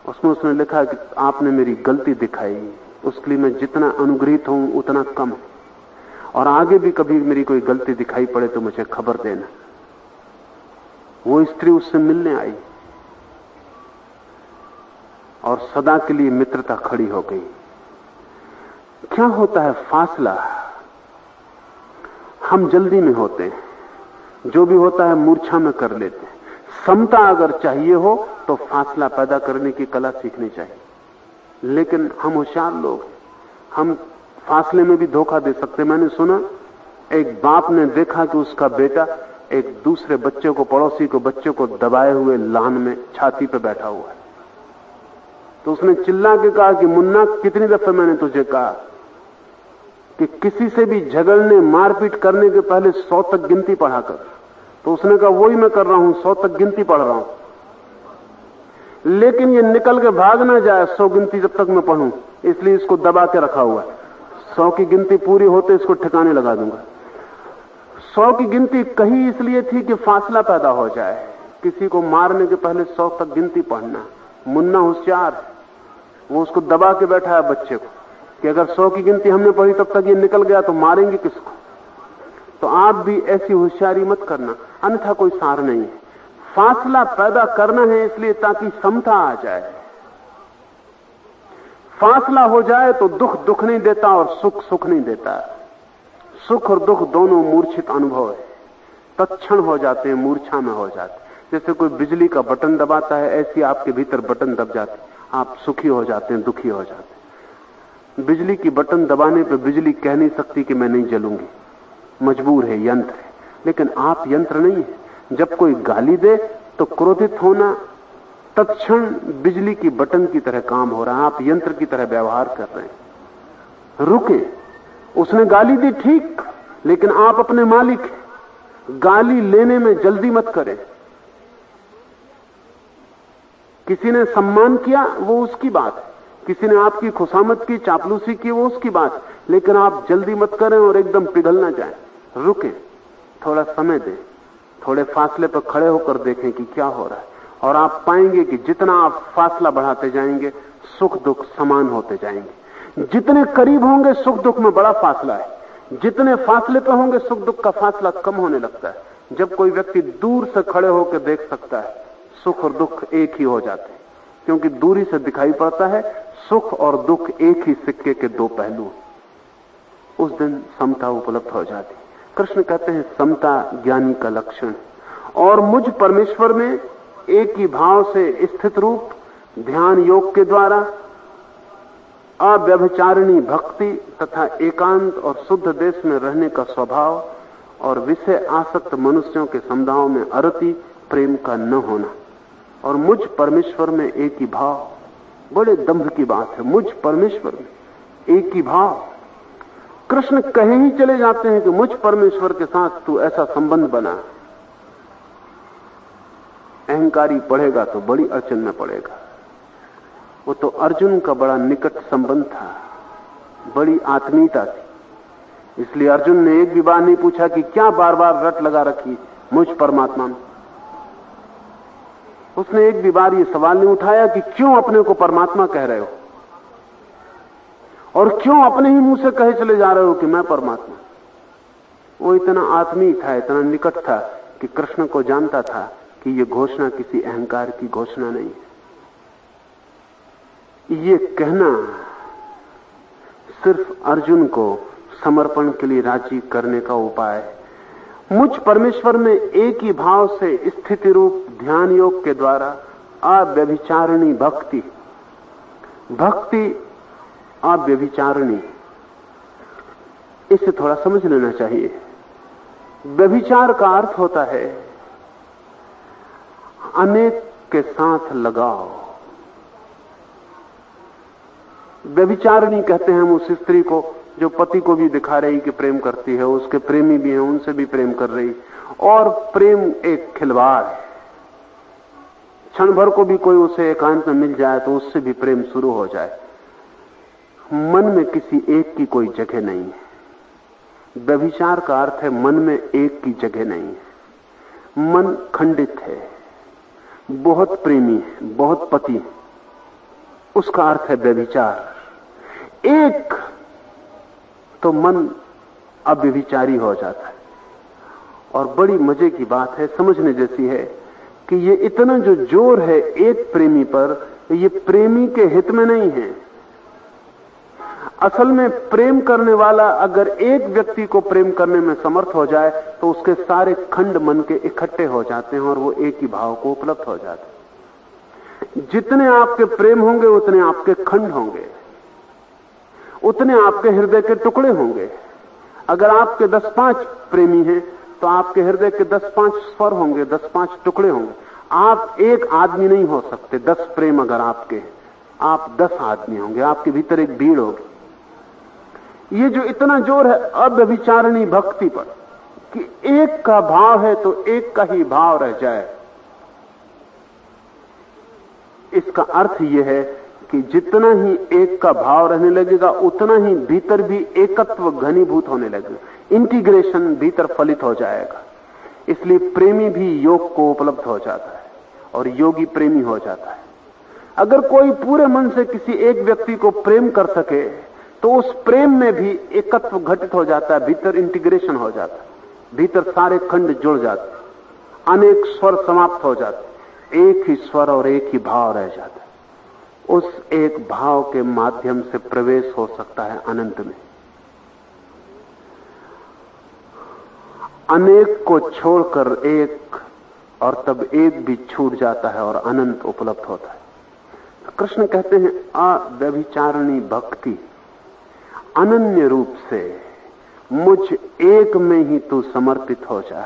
उसमें उसने लिखा कि आपने मेरी गलती दिखाई, उसके लिए मैं जितना अनुग्रहित हूं उतना कम, और आगे भी कभी मेरी कोई गलती दिखाई पड़े तो मुझे खबर देना। वो स्त्री उससे मिलने आई और सदा के लिए मित्रता खड़ी हो गई। क्या होता है फासला, हम जल्दी में होते हैं, जो भी होता है मूर्छा में कर लेते हैं। समता अगर चाहिए हो तो फासला पैदा करने की कला सीखनी चाहिए। लेकिन हम होशियार लोग, हम फासले में भी धोखा दे सकते। मैंने सुना एक बाप ने देखा कि उसका बेटा एक दूसरे बच्चे को, पड़ोसी को बच्चे को दबाए हुए लान में छाती पे बैठा हुआ है, तो उसने चिल्ला के कहा कि मुन्ना, कितनी दफे मैंने तुझे कहा कि किसी से भी झगड़ने मारपीट करने के पहले 100 तक गिनती पढ़ा कर। तो उसने कहा वही मैं कर रहा हूं, 100 तक गिनती पढ़ रहा हूं, लेकिन ये निकल के भाग ना जाए 100 गिनती जब तक मैं पढ़ूं, इसलिए इसको दबा के रखा हुआ है। 100 की गिनती पूरी होते इसको ठिकाने लगा दूंगा। 100 की गिनती कही इसलिए थी कि फासला पैदा हो जाए। किसी को मारने के पहले 100 तक गिनती पढ़ना। मुन्ना होशियार, वो उसको दबा के बैठा है बच्चे को कि अगर 100 की गिनती हमने पढ़ी तब तक ये निकल गया तो मारेंगे किसको। तो आप भी ऐसी होशियारी मत करना, अन्यथा कोई सार नहीं है। फासला पैदा करना है इसलिए ताकि समता आ जाए। फासला हो जाए तो दुख दुख नहीं देता और सुख सुख नहीं देता। सुख और दुख दोनों मूर्छित अनुभव है, तत्क्षण हो जाते हैं, मूर्छा में हो जाते हैं। जैसे कोई बिजली का बटन दबाता है, ऐसी आपके भीतर बटन दब जाते, आप सुखी हो जाते हैं, दुखी हो जाते हैं। बिजली की बटन दबाने पे बिजली कह नहीं सकती कि मैं नहीं जलूंगी, मजबूर है, यंत्र है। लेकिन आप यंत्र नहीं है। जब कोई गाली दे तो क्रोधित होना तत्क्षण बिजली की बटन की तरह काम हो रहा है, आप यंत्र की तरह व्यवहार कर रहे हैं। रुके, उसने गाली दी ठीक, लेकिन आप अपने मालिक हैं। गाली लेने में जल्दी मत करें। किसी ने सम्मान किया वो उसकी बात है, किसी ने आपकी खुशामद की, चापलूसी की, वो उसकी बात है, लेकिन आप जल्दी मत करें और एकदम पिघल ना जाए। रुके, थोड़ा समय दें, थोड़े फासले पर खड़े होकर देखें कि क्या हो रहा है, और आप पाएंगे कि जितना आप फासला बढ़ाते जाएंगे सुख दुख समान होते जाएंगे। जितने करीब होंगे सुख दुख में बड़ा फासला है, जितने फासले पर होंगे सुख दुख का फासला कम होने लगता है। जब कोई व्यक्ति दूर से खड़े होकर देख सकता है, सुख और दुख एक ही हो जाते हैं, क्योंकि दूरी से दिखाई पड़ता है सुख और दुख एक ही सिक्के के दो पहलू। उस दिन समता उपलब्ध हो जाती। कृष्ण कहते हैं समता ज्ञानी का लक्षण, और मुझ परमेश्वर में एक ही भाव से स्थित रूप ध्यान योग के द्वारा अव्यभिचारिणी भक्ति तथा एकांत और शुद्ध देश में रहने का स्वभाव और विषय आसक्त मनुष्यों के समुदायों में अरति प्रेम का न होना, और मुझ परमेश्वर में एक ही भाव। बड़े दंभ की बात है, मुझ परमेश्वर में एक ही भाव। कृष्ण कहे ही चले जाते हैं कि मुझ परमेश्वर के साथ तू ऐसा संबंध बना। अहंकारी पढ़ेगा तो बड़ी अड़चन में पड़ेगा। वो तो अर्जुन का बड़ा निकट संबंध था, बड़ी आत्मीयता थी, इसलिए अर्जुन ने एक भी बार नहीं पूछा कि क्या बार बार रट लगा रखी मुझ परमात्मा में। उसने एक भी बार ये सवाल नहीं उठाया कि क्यों अपने को परमात्मा कह रहे हो, और क्यों अपने ही मुंह से कहे चले जा रहे हो कि मैं परमात्मा। वो इतना आत्मीय था, इतना निकट था कि कृष्ण को जानता था कि ये घोषणा किसी अहंकार की घोषणा नहीं है। ये कहना सिर्फ अर्जुन को समर्पण के लिए राजी करने का उपाय है। मुझ परमेश्वर में एक ही भाव से स्थिति रूप ध्यान योग के द्वारा अव्यभिचारिणी भक्ति, भक्ति अव्यभिचारिणी, इसे थोड़ा समझ लेना चाहिए। व्यभिचार का अर्थ होता है अनेक के साथ लगाव। व्यभिचारिणी कहते हैं हम उस स्त्री को जो पति को भी दिखा रही कि प्रेम करती है, उसके प्रेमी भी हैं, उनसे भी प्रेम कर रही, और प्रेम एक खिलवाड़ है। क्षण भर को भी कोई उसे एकांत में मिल जाए तो उससे भी प्रेम शुरू हो जाए। मन में किसी एक की कोई जगह नहीं है। व्यभिचार का अर्थ है मन में एक की जगह नहीं है, मन खंडित है, बहुत प्रेमी है, बहुत पति है, उसका अर्थ है व्यभिचार। एक तो मन अव्यभिचारी हो जाता है। और बड़ी मजे की बात है, समझने जैसी है कि ये इतना जो जोर है एक प्रेमी पर, ये प्रेमी के हित में नहीं है। असल में प्रेम करने वाला अगर एक व्यक्ति को प्रेम करने में समर्थ हो जाए तो उसके सारे खंड मन के इकट्ठे हो जाते हैं और वो एक ही भाव को उपलब्ध हो जाते हैं। जितने आपके प्रेम होंगे उतने आपके खंड होंगे, उतने आपके हृदय के टुकड़े होंगे। अगर आपके 10-5 प्रेमी हैं तो आपके हृदय के 10-5 स्वर होंगे, 10-5 टुकड़े होंगे। आप एक आदमी नहीं हो सकते। 10 प्रेम अगर आपके हैं, आप 10 आदमी होंगे, आपके भीतर एक भीड़ होगी। ये जो इतना जोर है अव्यभिचारिणी भक्ति पर कि एक का भाव है तो एक का ही भाव रह जाए, इसका अर्थ यह है कि जितना ही एक का भाव रहने लगेगा उतना ही भीतर भी एकत्व घनीभूत होने लगेगा, इंटीग्रेशन भीतर फलित हो जाएगा। इसलिए प्रेमी भी योग को उपलब्ध हो जाता है और योगी प्रेमी हो जाता है। अगर कोई पूरे मन से किसी एक व्यक्ति को प्रेम कर सके तो उस प्रेम में भी एकत्व घटित हो जाता है, भीतर इंटीग्रेशन हो जाता है, भीतर सारे खंड जुड़ जाते, अनेक स्वर समाप्त हो जाते, एक ही स्वर और एक ही भाव रह जाता है। उस एक भाव के माध्यम से प्रवेश हो सकता है अनंत में। अनेक को छोड़कर एक, और तब एक भी छूट जाता है और अनंत उपलब्ध होता है। कृष्ण कहते हैं अव्यभिचारिणी भक्ति, अनन्य रूप से मुझ एक में ही तू समर्पित हो जा।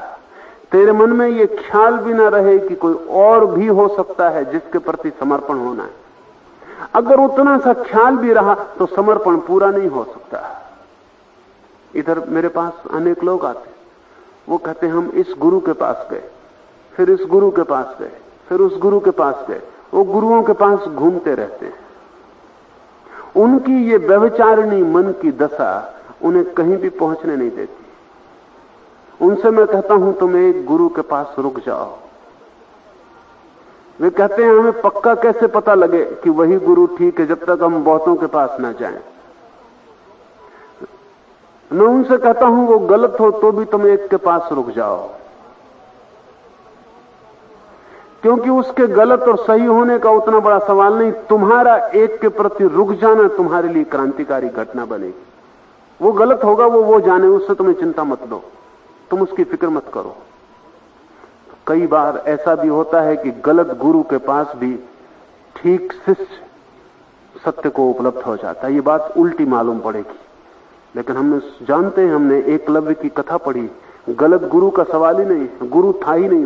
तेरे मन में ये ख्याल भी ना रहे कि कोई और भी हो सकता है जिसके प्रति समर्पण होना है। अगर उतना सा ख्याल भी रहा तो समर्पण पूरा नहीं हो सकता। इधर मेरे पास अनेक लोग आते, वो कहते हैं हम इस गुरु के पास गए, फिर इस गुरु के पास गए, फिर उस गुरु के पास गए। वो गुरुओं के पास घूमते रहते हैं। उनकी ये व्यभिचारिणी मन की दशा उन्हें कहीं भी पहुंचने नहीं देती। उनसे मैं कहता हूं तुम एक गुरु के पास रुक जाओ। वे कहते हैं हमें पक्का कैसे पता लगे कि वही गुरु ठीक है जब तक हम बहुतों के पास ना जाएं। मैं उनसे कहता हूं वो गलत हो तो भी तुम एक के पास रुक जाओ, क्योंकि उसके गलत और सही होने का उतना बड़ा सवाल नहीं। तुम्हारा एक के प्रति रुक जाना तुम्हारे लिए क्रांतिकारी घटना बनेगी। वो गलत होगा वो जाने, उससे तुम्हें चिंता मत लो, तुम उसकी फिक्र मत करो। कई बार ऐसा भी होता है कि गलत गुरु के पास भी ठीक शिष्य सत्य को उपलब्ध हो जाता है। ये बात उल्टी मालूम पड़ेगी, लेकिन हमने जानते हैं, हमने एकलव्य की कथा पढ़ी, गलत गुरु का सवाल ही नहीं, गुरु था ही नहीं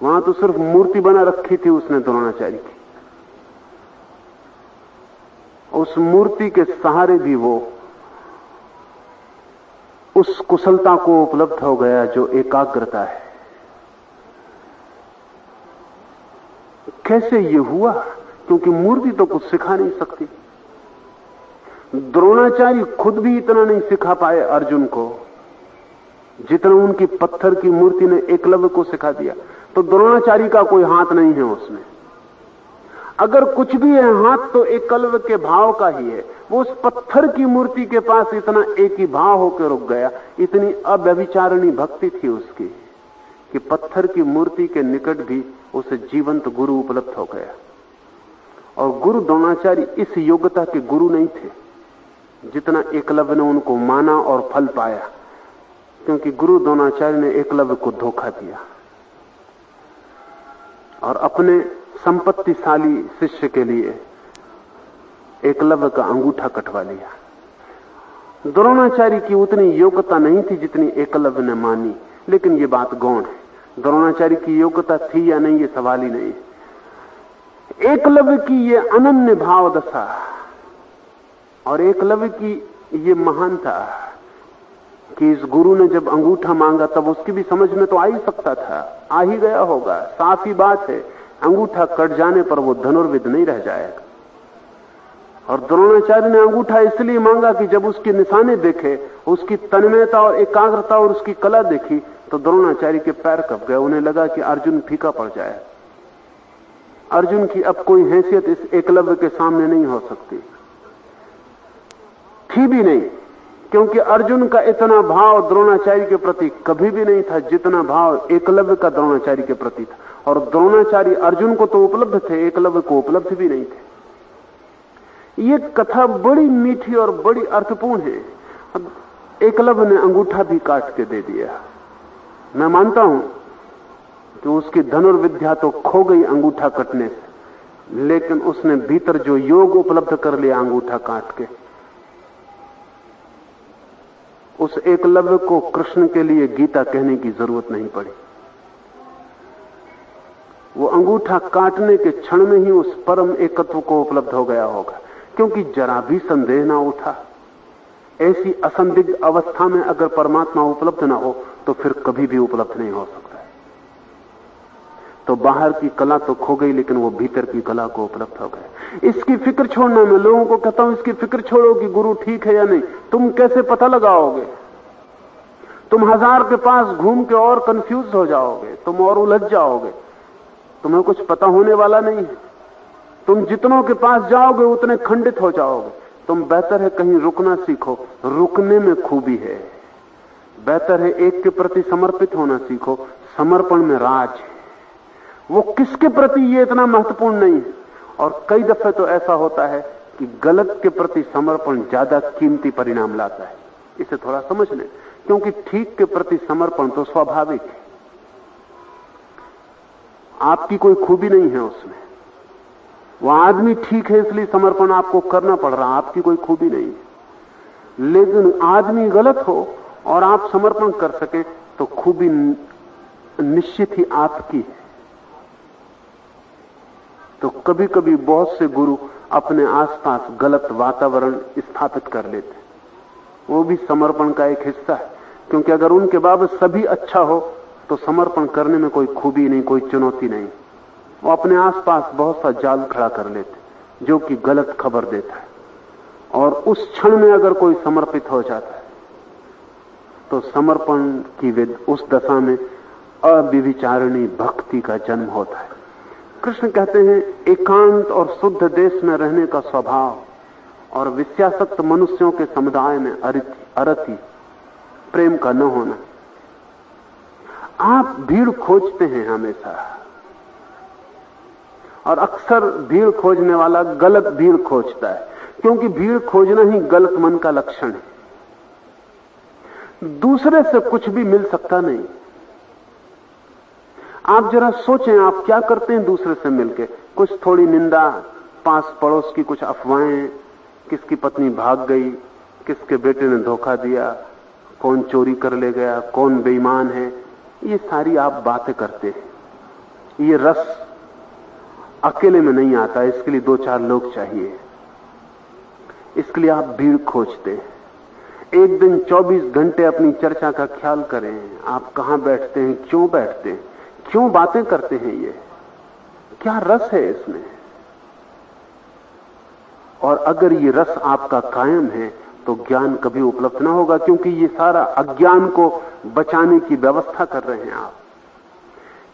वहां तो सिर्फ मूर्ति बना रखी थी उसने द्रोणाचार्य की। उस मूर्ति के सहारे भी वो उस कुशलता को उपलब्ध हो गया जो एकाग्रता है। कैसे ये हुआ? क्योंकि मूर्ति तो कुछ सिखा नहीं सकती। द्रोणाचार्य खुद भी इतना नहीं सिखा पाए अर्जुन को जितना उनकी पत्थर की मूर्ति ने एकलव्य को सिखा दिया। तो द्रोणाचार्य का कोई हाथ नहीं है उसमें। अगर कुछ भी है हाथ तो एकलव्य के भाव का ही है। वो उस पत्थर की मूर्ति के पास इतना एक ही भाव होकर रुक गया। इतनी अव्यभिचारिणी भक्ति थी उसकी कि पत्थर की मूर्ति के निकट भी उसे जीवंत गुरु उपलब्ध हो गया। और गुरु द्रोणाचार्य इस योग्यता के गुरु नहीं थे जितना एकलव्य ने उनको माना और फल पाया, क्योंकि गुरु द्रोणाचार्य ने एकलव्य को धोखा दिया और अपने संपत्तिशाली शिष्य के लिए एकलव्य का अंगूठा कटवा लिया। द्रोणाचार्य की उतनी योग्यता नहीं थी जितनी एकलव्य ने मानी, लेकिन ये बात गौण है। द्रोणाचार्य की योग्यता थी या नहीं ये सवाल ही नहीं। एकलव्य की ये अनन्य भाव दशा और एकलव्य की ये महानता कि इस गुरु ने जब अंगूठा मांगा तब उसकी भी समझ में तो आ ही सकता था, आ ही गया होगा। साफ ही बात है, अंगूठा कट जाने पर वो धनुर्विद नहीं रह जाएगा। और द्रोणाचार्य ने अंगूठा इसलिए मांगा कि जब उसके निशाने देखे, उसकी तन्मयता और एकाग्रता और उसकी कला देखी, तो द्रोणाचार्य के पैर कप गए। उन्हें लगा कि अर्जुन फीका पड़ जाए, अर्जुन की अब कोई हैसियत इस एकलव्य के सामने नहीं हो सकती थी भी नहीं, क्योंकि अर्जुन का इतना भाव द्रोणाचार्य के प्रति कभी भी नहीं था जितना भाव एकलव्य का द्रोणाचार्य के प्रति था। और द्रोणाचार्य अर्जुन को तो उपलब्ध थे, एकलव्य को उपलब्ध भी नहीं थे। ये कथा बड़ी मीठी और बड़ी अर्थपूर्ण है। अब एकलव्य ने अंगूठा भी काट के दे दिया। मैं मानता हूं कि उसकी धनुर्विद्या तो खो गई अंगूठा कटने से, लेकिन उसने भीतर जो योग उपलब्ध कर लिया अंगूठा काट के, उस एकलव्य को कृष्ण के लिए गीता कहने की जरूरत नहीं पड़ी। वो अंगूठा काटने के क्षण में ही उस परम एकत्व को उपलब्ध हो गया होगा, क्योंकि जरा भी संदेह ना उठा। ऐसी असंदिग्ध अवस्था में अगर परमात्मा उपलब्ध ना हो तो फिर कभी भी उपलब्ध नहीं हो सकता है। तो बाहर की कला तो खो गई, लेकिन वो भीतर की कला को उपलब्ध हो गए। इसकी फिक्र छोड़ना, मैं लोगों को कहता हूं इसकी फिक्र छोड़ो कि गुरु ठीक है या नहीं। तुम कैसे पता लगाओगे? तुम 1000 के पास घूम के और कंफ्यूज हो जाओगे, तुम और उलझ जाओगे, तुम्हें कुछ पता होने वाला नहीं है। तुम जितनों के पास जाओगे उतने खंडित हो जाओगे। तुम बेहतर है कहीं रुकना सीखो, रुकने में खूबी है। बेहतर है एक के प्रति समर्पित होना सीखो, समर्पण में राज है। वो किसके प्रति ये इतना महत्वपूर्ण नहीं है। और कई दफे तो ऐसा होता है कि गलत के प्रति समर्पण ज्यादा कीमती परिणाम लाता है। इसे थोड़ा समझ लें, क्योंकि ठीक के प्रति समर्पण तो स्वाभाविक है, आपकी कोई खूबी नहीं है उसमें। वो आदमी ठीक है इसलिए समर्पण आपको करना पड़ रहा, आपकी कोई खूबी नहीं है। लेकिन आदमी गलत हो और आप समर्पण कर सकें तो खूबी निश्चित ही आपकी है। तो कभी कभी बहुत से गुरु अपने आसपास गलत वातावरण स्थापित कर लेते, वो भी समर्पण का एक हिस्सा है। क्योंकि अगर उनके बाबत सभी अच्छा हो तो समर्पण करने में कोई खूबी नहीं, कोई चुनौती नहीं। वो अपने आसपास बहुत सा जाल खड़ा कर लेते जो कि गलत खबर देता है। और उस क्षण में अगर कोई समर्पित हो जाता है तो समर्पण की उस दशा में अविविचारणी भक्ति का जन्म होता है। कृष्ण कहते हैं एकांत और शुद्ध देश में रहने का स्वभाव और विषयासक्त मनुष्यों के समुदाय में अरति प्रेम का न होना। आप भीड़ खोजते हैं हमेशा, और अक्सर भीड़ खोजने वाला गलत भीड़ खोजता है, क्योंकि भीड़ खोजना ही गलत मन का लक्षण है। दूसरे से कुछ भी मिल सकता नहीं। आप जरा सोचें, आप क्या करते हैं दूसरे से मिलके? कुछ थोड़ी निंदा, पास पड़ोस की कुछ अफवाहें, किसकी पत्नी भाग गई, किसके बेटे ने धोखा दिया, कौन चोरी कर ले गया, कौन बेईमान है, ये सारी आप बातें करते हैं। ये रस अकेले में नहीं आता, इसके लिए 2-4 लोग चाहिए। इसके लिए आप भीड़ खोजते हैं। एक दिन 24 घंटे अपनी चर्चा का ख्याल करें, आप कहां बैठते हैं, क्यों बैठते हैं, क्यों बातें करते हैं, ये क्या रस है इसमें। और अगर ये रस आपका कायम है तो ज्ञान कभी उपलब्ध ना होगा, क्योंकि ये सारा अज्ञान को बचाने की व्यवस्था कर रहे हैं आप।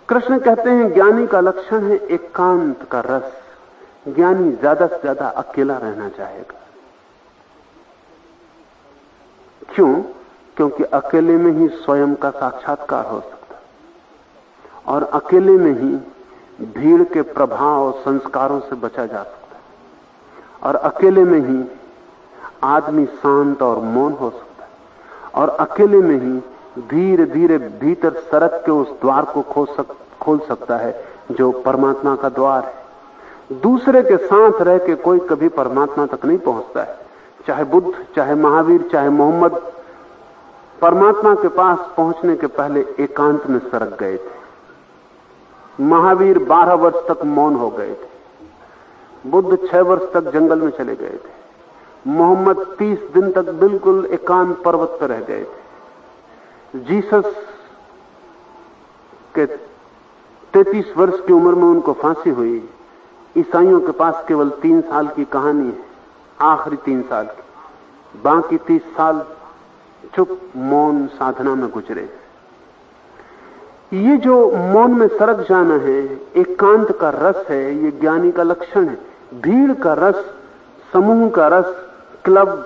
कृष्ण कहते हैं ज्ञानी का लक्षण है एकांत का रस। ज्ञानी ज्यादा से ज्यादा अकेला रहना चाहेगा। क्यों? क्योंकि अकेले में ही स्वयं का साक्षात्कार हो सकता है, और अकेले में ही भीड़ के प्रभाव और संस्कारों से बचा जा सकता है, और अकेले में ही आदमी शांत और मौन हो सकता है, और अकेले में ही धीरे धीरे भीतर सरक के उस द्वार को खोल सकता है जो परमात्मा का द्वार है। दूसरे के साथ रह के कोई कभी परमात्मा तक नहीं पहुंचता है। चाहे बुद्ध, चाहे महावीर, चाहे मोहम्मद, परमात्मा के पास पहुंचने के पहले एकांत में सरक गए थे। महावीर 12 वर्ष तक मौन हो गए थे, बुद्ध 6 वर्ष तक जंगल में चले गए थे, मोहम्मद 30 दिन तक बिल्कुल एकांत पर्वत पर रह गए थे। जीसस के 33 वर्ष की उम्र में उनको फांसी हुई। ईसाइयों के पास केवल 3 साल की कहानी है, आखिरी 3 साल की, बाकी 30 साल चुप मौन साधना में गुजरे। ये जो मौन में सरक जाना है, एकांत का रस है, ये ज्ञानी का लक्षण है। भीड़ का रस, समूह का रस, क्लब,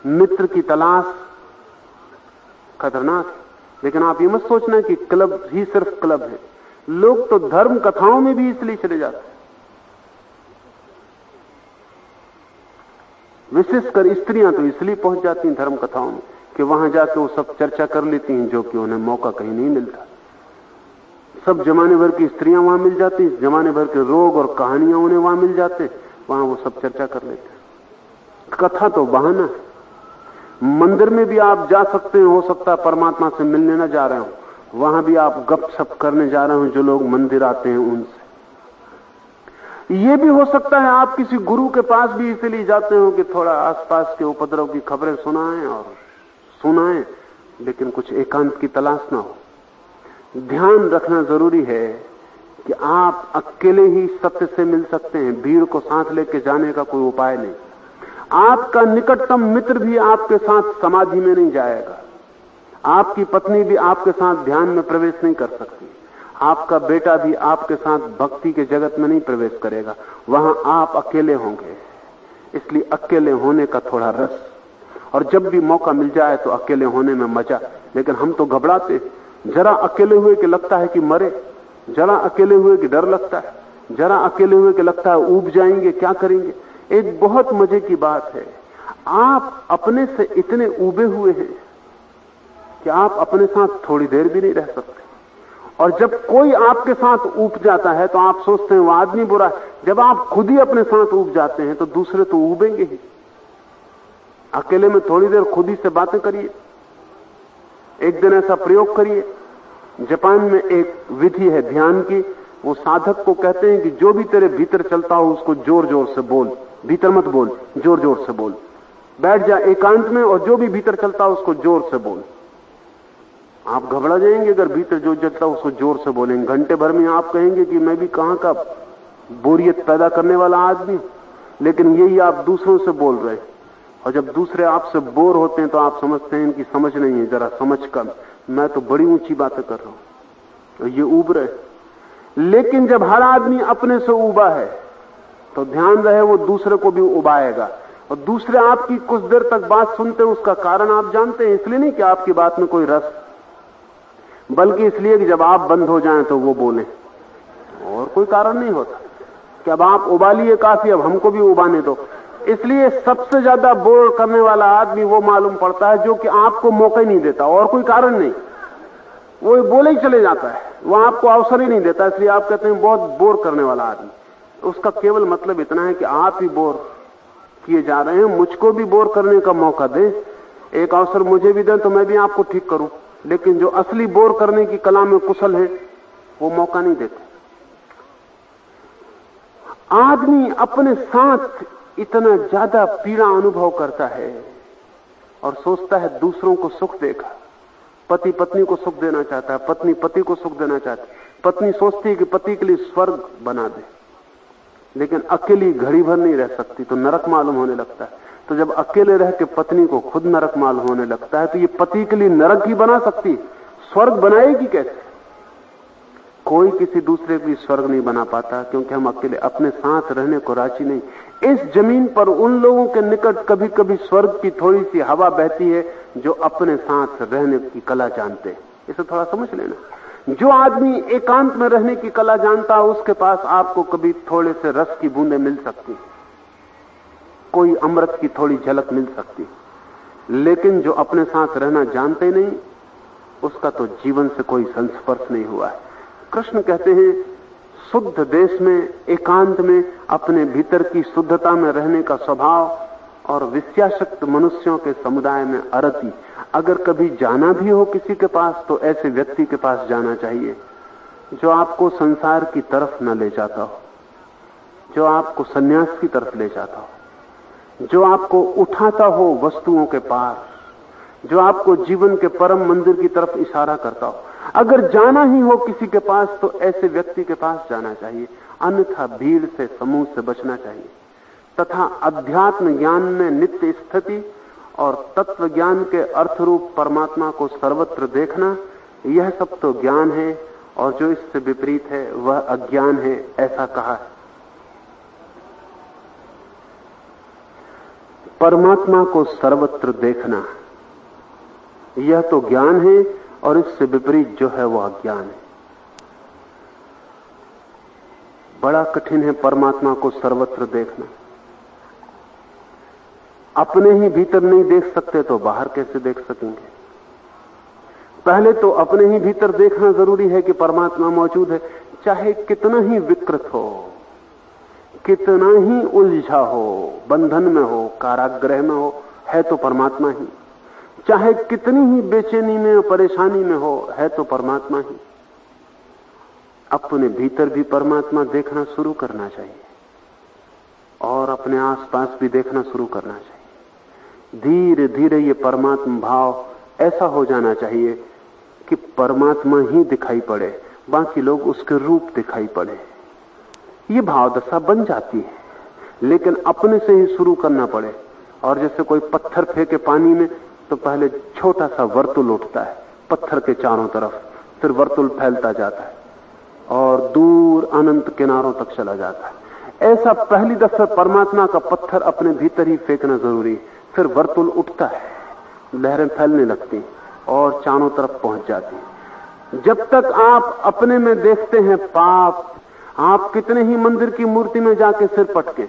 मित्र की तलाश खतरनाक है। लेकिन आप ये मत सोचना कि क्लब ही सिर्फ क्लब है। लोग तो धर्म कथाओं में भी इसलिए चले जाते हैं। विशेषकर स्त्रियां तो इसलिए पहुंच जाती हैं धर्म कथाओं में कि वहां जाके वो सब चर्चा कर लेती हैं, जो कि उन्हें मौका कहीं नहीं मिलता। सब जमाने भर की स्त्रियां वहां मिल जाती, जमाने भर के रोग और कहानियां उन्हें वहां मिल जाते, वहां वो सब चर्चा कर लेते। कथा तो बहाना है। मंदिर में भी आप जा सकते हैं, हो सकता है परमात्मा से मिलने न जा रहे हो, वहां भी आप गपशप करने जा रहे हो जो लोग मंदिर आते हैं उनसे। ये भी हो सकता है आप किसी गुरु के पास भी इसलिए जाते हो कि थोड़ा आसपास के उपद्रव की खबरें सुनाएं और सुनाएं, लेकिन कुछ एकांत की तलाश ना हो। ध्यान रखना जरूरी है कि आप अकेले ही सत्य से मिल सकते हैं, भीड़ को साथ लेके जाने का कोई उपाय नहीं। आपका निकटतम मित्र भी आपके साथ समाधि में नहीं जाएगा, आपकी पत्नी भी आपके साथ ध्यान में प्रवेश नहीं कर सकती, आपका बेटा भी आपके साथ भक्ति के जगत में नहीं प्रवेश करेगा, वहां आप अकेले होंगे। इसलिए अकेले होने का थोड़ा रस, और जब भी मौका मिल जाए तो अकेले होने में मजा। लेकिन हम तो घबराते, जरा अकेले हुए कि लगता है कि मरे, जरा अकेले हुए कि डर लगता है, जरा अकेले हुए कि लगता है ऊब जाएंगे, क्या करेंगे। एक बहुत मजे की बात है, आप अपने से इतने ऊबे हुए हैं कि आप अपने साथ थोड़ी देर भी नहीं रह सकते। और जब कोई आपके साथ ऊब जाता है तो आप सोचते हैं वो आदमी बुरा है। जब आप खुद ही अपने साथ ऊब जाते हैं तो दूसरे तो ऊबेंगे ही। अकेले में थोड़ी देर खुद ही से बातें करिए, एक दिन ऐसा प्रयोग करिए। जापान में एक विधि है ध्यान की, वो साधक को कहते हैं कि जो भी तेरे भीतर चलता हो उसको जोर जोर से बोल, भीतर मत बोल, जोर जोर से बोल। बैठ जा एकांत में और जो भी भीतर चलता हो उसको जोर से बोल। आप घबरा जाएंगे अगर भीतर जो चलता हो उसको जोर से बोलेंगे। घंटे भर में आप कहेंगे कि मैं भी कहां का बोरियत पैदा करने वाला आदमी, लेकिन यही आप दूसरों से बोल रहे हैं। और जब दूसरे आपसे बोर होते हैं तो आप समझते हैं इनकी समझ नहीं है, जरा समझ कम, मैं तो बड़ी ऊंची बातें कर रहा हूं। तो ये ऊब रहे। लेकिन जब हर आदमी अपने से ऊबा है तो ध्यान रहे वो दूसरे को भी उबाएगा। और दूसरे आपकी कुछ देर तक बात सुनते हैं, उसका कारण आप जानते हैं। इसलिए नहीं कि आपकी बात में कोई रस, बल्कि इसलिए कि जब आप बंद हो जाएं तो वो बोले, और कोई कारण नहीं होता कि अब आप उबालिए काफी, अब हमको भी उबाने दो। इसलिए सबसे ज्यादा बोर करने वाला आदमी वो मालूम पड़ता है जो कि आपको मौका ही नहीं देता, और कोई कारण नहीं, वो बोले ही चले जाता है, वो आपको अवसर ही नहीं देता। इसलिए आप कहते हैं बहुत बोर करने वाला आदमी। उसका केवल मतलब इतना है कि आप ही बोर किए जा रहे हैं, मुझको भी बोर करने का मौका दें, एक अवसर मुझे भी दें तो मैं भी आपको ठीक करूं। लेकिन जो असली बोर करने की कला में कुशल है वो मौका नहीं देते। आदमी अपने साथ इतना ज्यादा पीड़ा अनुभव करता है और सोचता है दूसरों को सुख देगा। पति पत्नी को सुख देना चाहता है, पत्नी पति को सुख देना चाहती है। पत्नी सोचती है कि पति के लिए स्वर्ग बना दे, लेकिन अकेली घड़ी भर नहीं रह सकती तो नरक मालूम होने लगता है। तो जब अकेले रह के पत्नी को खुद नरक मालूम होने लगता है तो ये पति के लिए नरक ही बना सकती, स्वर्ग बनाएगी कैसे? कोई किसी दूसरे के लिए स्वर्ग नहीं बना पाता, क्योंकि हम अकेले अपने साथ रहने को राजी नहीं। इस जमीन पर उन लोगों के निकट कभी कभी स्वर्ग की थोड़ी सी हवा बहती है जो अपने साथ रहने की कला जानते हैं। इसे थोड़ा समझ लेना। जो आदमी एकांत में रहने की कला जानता है उसके पास आपको कभी थोड़े से रस की बूंदें मिल सकती, कोई अमृत की थोड़ी झलक मिल सकती। लेकिन जो अपने साथ रहना जानते नहीं उसका तो जीवन से कोई संस्पर्श नहीं हुआ है। कृष्ण कहते हैं शुद्ध देश में, एकांत में, अपने भीतर की शुद्धता में रहने का स्वभाव और विषयासक्त मनुष्यों के समुदाय में अरति। अगर कभी जाना भी हो किसी के पास तो ऐसे व्यक्ति के पास जाना चाहिए जो आपको संसार की तरफ न ले जाता हो, जो आपको सन्यास की तरफ ले जाता हो, जो आपको उठाता हो वस्तुओं के पार, जो आपको जीवन के परम मंदिर की तरफ इशारा करता हो। अगर जाना ही हो किसी के पास तो ऐसे व्यक्ति के पास जाना चाहिए, अन्यथा भीड़ से, समूह से बचना चाहिए। तथा अध्यात्म ज्ञान में नित्य स्थिति और तत्व ज्ञान के अर्थ रूप परमात्मा को सर्वत्र देखना, यह सब तो ज्ञान है, और जो इससे विपरीत है वह अज्ञान है, ऐसा कहा है। परमात्मा को सर्वत्र देखना यह तो ज्ञान है, और इससे विपरीत जो है वह अज्ञान है। बड़ा कठिन है परमात्मा को सर्वत्र देखना। अपने ही भीतर नहीं देख सकते तो बाहर कैसे देख सकेंगे? पहले तो अपने ही भीतर देखना जरूरी है कि परमात्मा मौजूद है। चाहे कितना ही विकृत हो, कितना ही उलझा हो, बंधन में हो, कारागृह में हो, है तो परमात्मा ही। चाहे कितनी ही बेचैनी में, परेशानी में हो, है तो परमात्मा ही। अपने भीतर भी परमात्मा देखना शुरू करना चाहिए और अपने आसपास भी देखना शुरू करना चाहिए। धीरे धीरे ये परमात्मा भाव ऐसा हो जाना चाहिए कि परमात्मा ही दिखाई पड़े, बाकी लोग उसके रूप दिखाई पड़े। ये भाव दशा बन जाती है, लेकिन अपने से ही शुरू करना पड़े। और जैसे कोई पत्थर फेंके पानी में तो पहले छोटा सा वर्तुल उठता है पत्थर के चारों तरफ, फिर वर्तुल फैलता जाता है और दूर अनंत किनारों तक चला जाता है। ऐसा पहली दफा परमात्मा का पत्थर अपने भीतर ही फेंकना जरूरी, फिर वर्तुल उठता है, लहरें फैलने लगती और चारों तरफ पहुंच जाती। जब तक आप अपने में देखते हैं पाप, आप कितने ही मंदिर की मूर्ति में जाके सिर पटके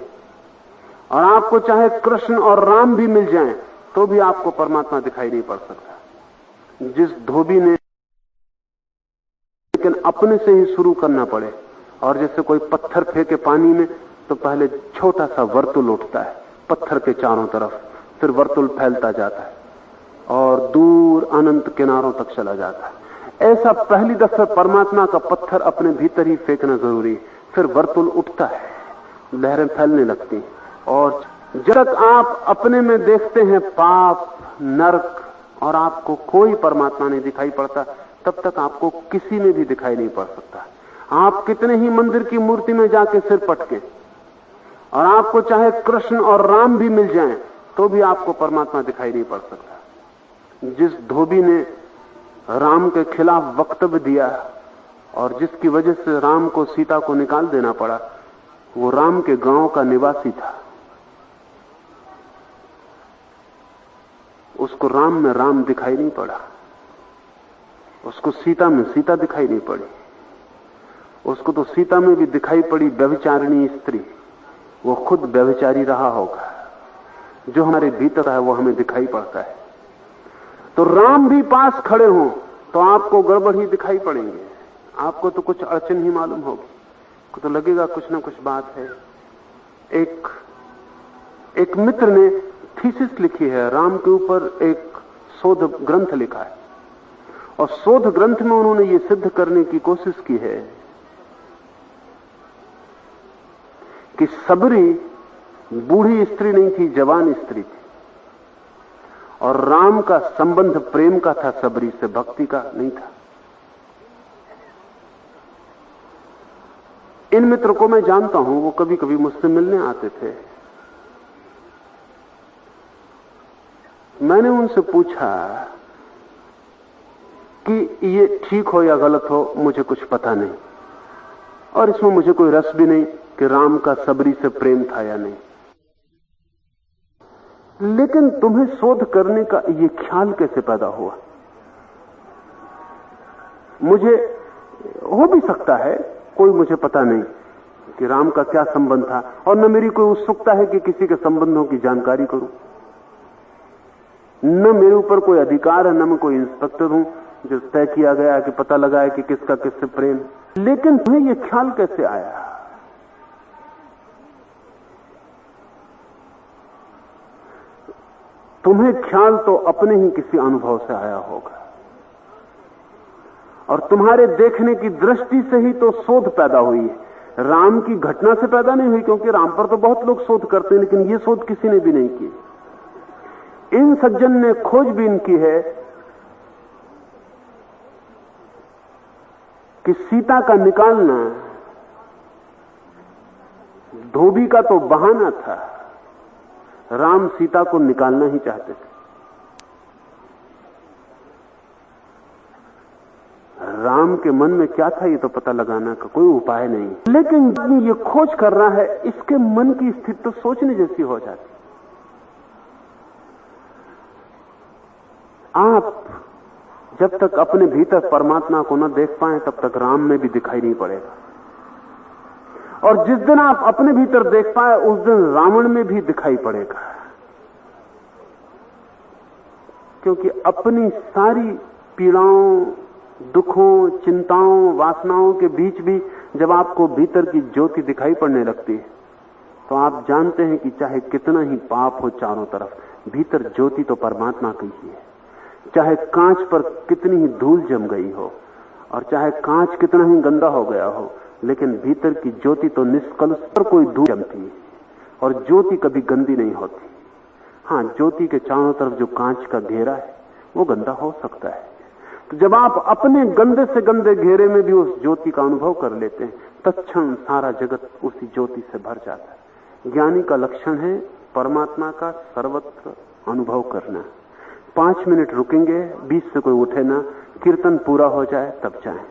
और आपको चाहे कृष्ण और राम भी मिल जाएं तो भी आपको परमात्मा दिखाई नहीं पड़ सकता। जिस धोबी ने, लेकिन अपने से ही शुरू करना पड़े। और जैसे कोई पत्थर फेंके पानी में तो पहले छोटा सा वर्तुल उठता है पत्थर के चारों तरफ, फिर वर्तुल फैलता जाता है और दूर अनंत किनारों तक चला जाता है। ऐसा पहली दफा परमात्मा का पत्थर अपने भीतर ही फेंकना जरूरी, फिर वर्तुल उठता है, लहरें फैलने लगती और जब तक आप अपने में देखते हैं पाप, नरक और आपको कोई परमात्मा नहीं दिखाई पड़ता, तब तक आपको किसी में भी दिखाई नहीं पड़ सकता। आप कितने ही मंदिर की मूर्ति में जाके सिर पटके और आपको चाहे कृष्ण और राम भी मिल जाएं तो भी आपको परमात्मा दिखाई नहीं पड़ सकता। जिस धोबी ने राम के खिलाफ वक्तव्य दिया और जिसकी वजह से राम को सीता को निकाल देना पड़ा, वो राम के गांव का निवासी था। उसको राम में राम दिखाई नहीं पड़ा, उसको सीता में सीता दिखाई नहीं पड़ी। उसको तो सीता में भी दिखाई पड़ी व्यभिचारिणी स्त्री, वो खुद व्यभिचारी रहा होगा। जो हमारे भीतर है वो हमें दिखाई पड़ता है। तो राम भी पास खड़े हों तो आपको गड़बड़ ही दिखाई पड़ेंगे, आपको तो कुछ अड़चन ही मालूम होगी, तो लगेगा कुछ ना कुछ बात है। एक मित्र ने थीसिस लिखी है, राम के ऊपर एक शोध ग्रंथ लिखा है और शोध ग्रंथ में उन्होंने ये सिद्ध करने की कोशिश की है कि सबरी बूढ़ी स्त्री नहीं थी, जवान स्त्री थी और राम का संबंध प्रेम का था, सबरी से, भक्ति का नहीं था। इन मित्र को मैं जानता हूं, वो कभी कभी मुझसे मिलने आते थे। मैंने उनसे पूछा कि ये ठीक हो या गलत हो, मुझे कुछ पता नहीं और इसमें मुझे कोई रस भी नहीं कि राम का सबरी से प्रेम था या नहीं, लेकिन तुम्हें शोध करने का ये ख्याल कैसे पैदा हुआ? मुझे हो भी सकता है, कोई मुझे पता नहीं कि राम का क्या संबंध था और न मेरी कोई उत्सुकता है कि किसी के संबंधों की जानकारी करूं। न मेरे ऊपर कोई अधिकार है, न मैं कोई इंस्पेक्टर हूं जो तय किया गया कि पता लगाए कि किसका किससे प्रेम। लेकिन तुम्हें यह ख्याल कैसे आया? तुम्हें ख्याल तो अपने ही किसी अनुभव से आया होगा और तुम्हारे देखने की दृष्टि से ही तो शोध पैदा हुई है। राम की घटना से पैदा नहीं हुई, क्योंकि राम पर तो बहुत लोग शोध करते हैं, लेकिन ये शोध किसी ने भी नहीं की। इन सज्जन ने खोजबीन की है कि सीता का निकालना धोबी का तो बहाना था, राम सीता को निकालना ही चाहते थे। राम के मन में क्या था ये तो पता लगाना का कोई उपाय नहीं, लेकिन ये खोज कर रहा है, इसके मन की स्थिति तो सोचने जैसी हो जाती। आप जब तक अपने भीतर परमात्मा को न देख पाए तब तक राम में भी दिखाई नहीं पड़ेगा, और जिस दिन आप अपने भीतर देख पाए उस दिन रावण में भी दिखाई पड़ेगा। क्योंकि अपनी सारी पीड़ाओं, दुखों, चिंताओं, वासनाओं के बीच भी जब आपको भीतर की ज्योति दिखाई पड़ने लगती है तो आप जानते हैं कि चाहे कितना ही पाप हो चारों तरफ, भीतर ज्योति तो परमात्मा की ही है। चाहे कांच पर कितनी ही धूल जम गई हो और चाहे कांच कितना ही गंदा हो गया हो, लेकिन भीतर की ज्योति तो निष्कलुष पर कोई धूल जमती है और ज्योति कभी गंदी नहीं होती। हाँ, ज्योति के चारों तरफ जो कांच का घेरा है वो गंदा हो सकता है। तो जब आप अपने गंदे से गंदे घेरे में भी उस ज्योति का अनुभव कर लेते हैं, तत्क्षण सारा जगत उसी ज्योति से भर जाता है। ज्ञानी का लक्षण है परमात्मा का सर्वत्र अनुभव करना। 5 मिनट रुकेंगे, बीच से कोई उठे ना, कीर्तन पूरा हो जाए तब जाएं।